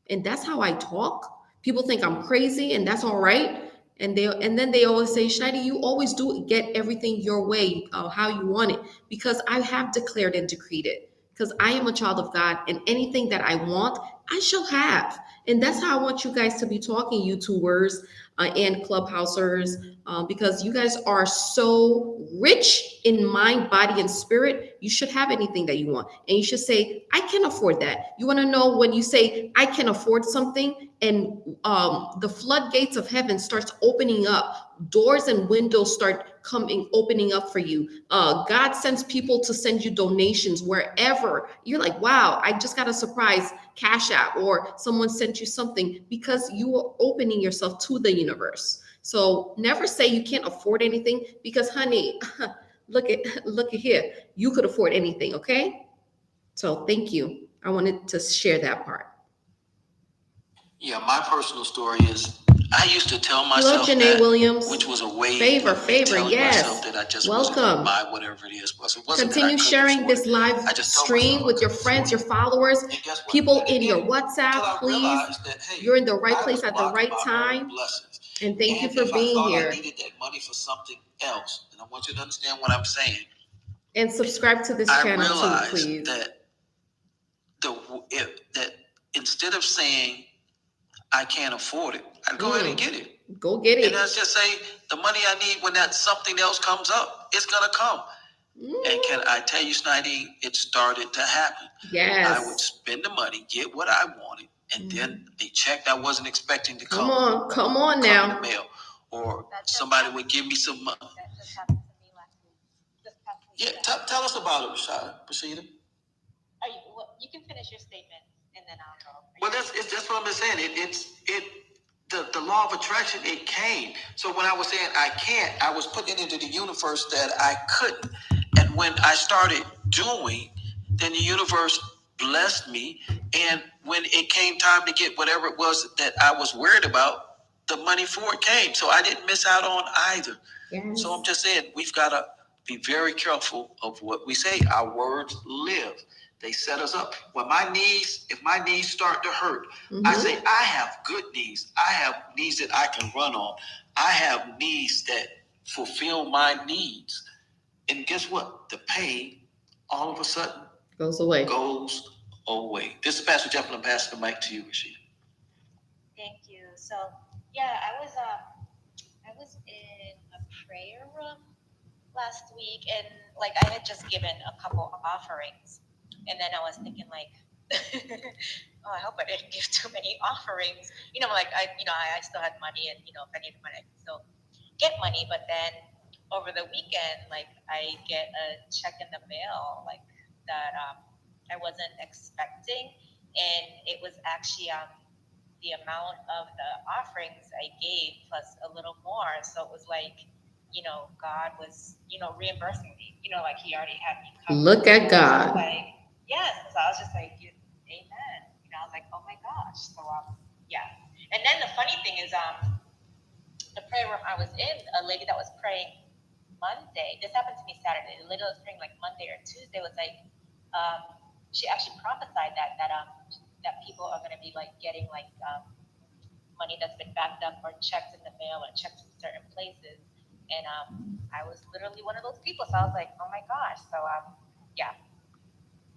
B: And that's how I talk. People think I'm crazy, and that's all right. And then they always say, Shadi, you always do get everything your way, how you want it, because I have declared and decreed it. Because I am a child of God, and anything that I want, I shall have. And that's how I want you guys to be talking, YouTubers and Clubhousers, because you guys are so rich in mind, body, and spirit. You should have anything that you want. And you should say, I can afford that. You want to know when you say, I can afford something, and the floodgates of heaven starts opening up, doors and windows start opening up for you. God sends people to send you donations wherever. You're like, wow, I just got a surprise Cash App, or someone sent you something because you are opening yourself to the universe. So never say you can't afford anything, because honey, look at here. You could afford anything, okay? So thank you. I wanted to share that part.
A: Yeah, my personal story is I used to tell myself
B: Janae
A: that,
B: Williams.
A: which was a way
B: Favor,
A: of me telling
B: yes.
A: myself that I just
B: Welcome.
A: wasn't going to buy whatever it is. So it wasn't
B: Continue
A: that I
B: sharing
A: afford
B: this
A: it.
B: live
A: I just told
B: stream
A: myself
B: with
A: I
B: your
A: couldn't
B: friends, your
A: afford it.
B: followers,
A: And guess what?
B: people
A: I
B: in your
A: did it until
B: WhatsApp,
A: I
B: please.
A: realized that, hey,
B: You're in the right
A: I
B: place
A: was
B: at the
A: blocking
B: right
A: my own
B: time.
A: blessings.
B: And thank you
A: And
B: for
A: if
B: being
A: I thought
B: here.
A: I needed that money for something else, and I want you to understand what I'm saying.
B: And subscribe to this channel too, please.
A: That instead of saying I can't afford it, I'd go ahead and get it.
B: Go get it.
A: And let's just say the money I need when that something else comes up, it's gonna come. And can I tell you, Snidey, it started to happen.
B: Yes.
A: I would spend the money, get what I wanted, and then a check I wasn't expecting to come.
B: Come on now.
A: In the mail, or somebody would give me some money.
C: That just happened to me last week. Just past week.
A: Yeah, tell us about it, Rashida.
C: You can finish your statement and then I'll go.
A: Well, that's what I'm saying. The law of attraction, it came. So when I was saying I can't, I was putting it into the universe that I couldn't. And when I started doing, then the universe blessed me. And when it came time to get whatever it was that I was worried about, the money for it came. So I didn't miss out on either.
B: Yes.
A: So I'm just saying, we've got to be very careful of what we say. Our words live. They set us up. When if my knees start to hurt, I say, I have good knees. I have knees that I can run on. I have knees that fulfill my needs. And guess what? The pain all of a sudden
B: Goes away.
A: Goes away. This is Pastor Jeff, and I'm passing the mic to you, Rashida.
C: Thank you. So yeah, I was in a prayer room last week, and like I had just given a couple offerings, and then I was thinking like, oh, I hope I didn't give too many offerings. Like I still had money, and if I needed money, I could still get money. But then over the weekend, like I get a check in the mail, like that I wasn't expecting, and it was actually the amount of the offerings I gave plus a little more. So it was like, God was, reimbursing me, like he already had me covered.
B: Look at God.
C: Like, yes. So I was just like, amen. I was like, oh my gosh. So, yeah. And then the funny thing is, the prayer room I was in, a lady that was praying Monday, this happened to me Saturday. The lady that was praying like Monday or Tuesday was like, she actually prophesied that people are going to be like getting like money that's been backed up, or checks in the mail, or checks in certain places. And I was literally one of those people. So I was like, oh my gosh. So yeah,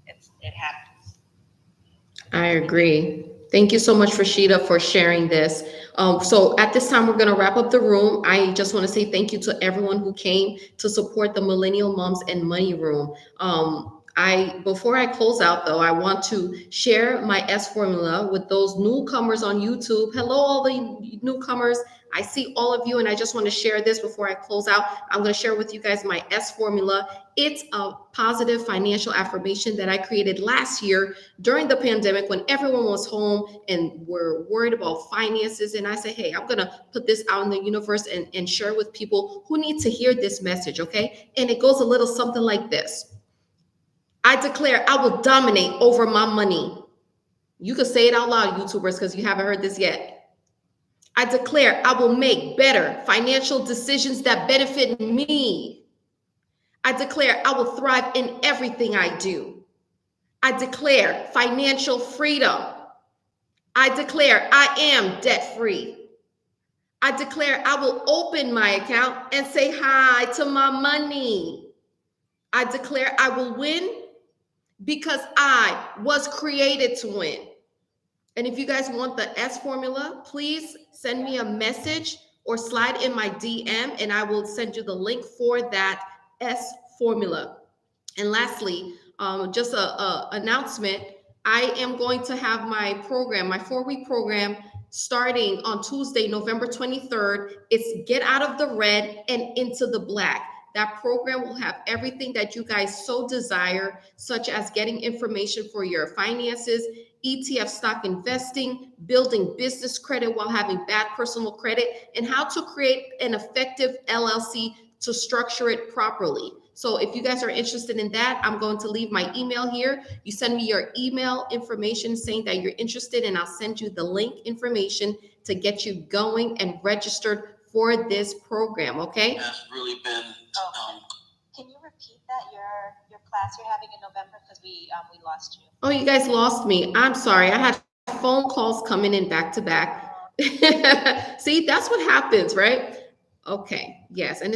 C: it happens.
B: I agree. Thank you so much, Rashida, for sharing this. So at this time, we're going to wrap up the room. I just want to say thank you to everyone who came to support the Millennial Moms and Money Room. Before I close out, though, I want to share my S formula with those newcomers on YouTube. Hello, all the newcomers. I see all of you, and I just want to share this before I close out. I'm going to share with you guys my S formula. It's a positive financial affirmation that I created last year during the pandemic when everyone was home and were worried about finances. And I said, hey, I'm going to put this out in the universe and share with people who need to hear this message, okay? And it goes a little something like this. I declare I will dominate over my money. You can say it out loud, YouTubers, because you haven't heard this yet. I declare I will make better financial decisions that benefit me. I declare I will thrive in everything I do. I declare financial freedom. I declare I am debt-free. I declare I will open my account and say hi to my money. I declare I will win because I was created to win. And if you guys want the S formula, please send me a message or slide in my DM, and I will send you the link for that S formula. And lastly, just a announcement. I am going to have my program, my 4-week program, starting on Tuesday, November 23rd. It's Get Out of the Red and Into the Black. That program will have everything that you guys so desire, such as getting information for your finances, ETF stock investing, building business credit while having bad personal credit, and how to create an effective LLC to structure it properly. So if you guys are interested in that, I'm going to leave my email here. You send me your email information saying that you're interested, and I'll send you the link information to get you going and registered for this program, okay?
A: That's really been
C: Can you repeat that, your class you're having in November, because we lost you?
B: Oh, you guys lost me. I'm sorry. I had phone calls coming in back to back. See, that's what happens, right? Okay. Yes, and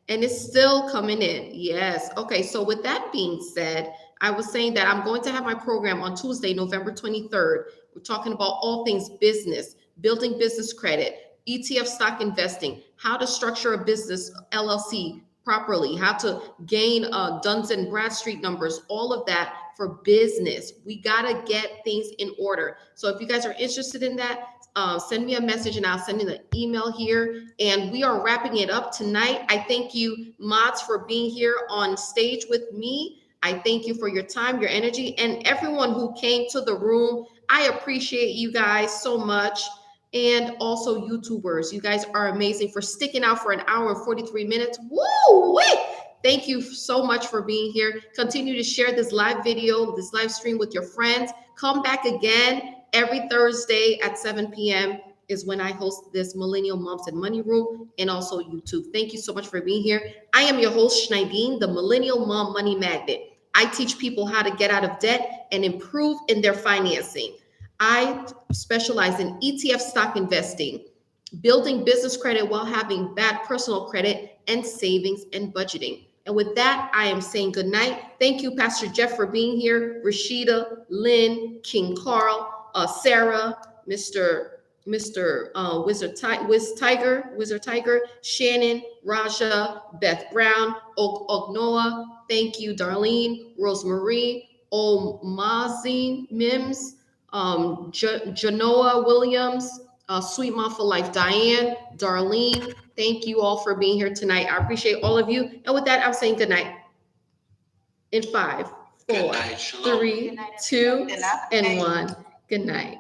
B: it's still coming in. Yes. Okay. So with that being said, I was saying that I'm going to have my program on Tuesday, November 23rd. We're talking about all things business, building business credit, ETF stock investing, how to structure a business LLC properly, how to gain Duns and Bradstreet numbers, all of that for business. We got to get things in order. So if you guys are interested in that, send me a message and I'll send you the email here. And we are wrapping it up tonight. I thank you, mods, for being here on stage with me. I thank you for your time, your energy, and everyone who came to the room. I appreciate you guys so much. And also YouTubers, you guys are amazing for sticking out for an hour and 43 minutes. Woo! Wait! Thank you so much for being here. Continue to share this live video, this live stream with your friends. Come back again every Thursday at 7 p.m. is when I host this Millennial Moms and Money Room, and also YouTube. Thank you so much for being here. I am your host, Schneidine, the Millennial Mom Money Magnet. I teach people how to get out of debt and improve in their financing. I specialize in ETF stock investing, building business credit while having bad personal credit, and savings and budgeting. And with that, I am saying good night. Thank you, Pastor Jeff, for being here. Rashida, Lynn, King Carl, Sarah, Mr. Wizard Tiger, Shannon, Raja, Beth Brown, Ognoa. Thank you, Darlene, Rosemarie, Omazine Mims, Janoa Williams, Sweet Mom for Life, Diane, Darlene. Thank you all for being here tonight. I appreciate all of you. And with that, I'm saying good night. In 5, 4,
A: Good night. Shalom.
B: 3, 2,
F: Good night.
B: and 1. Good night.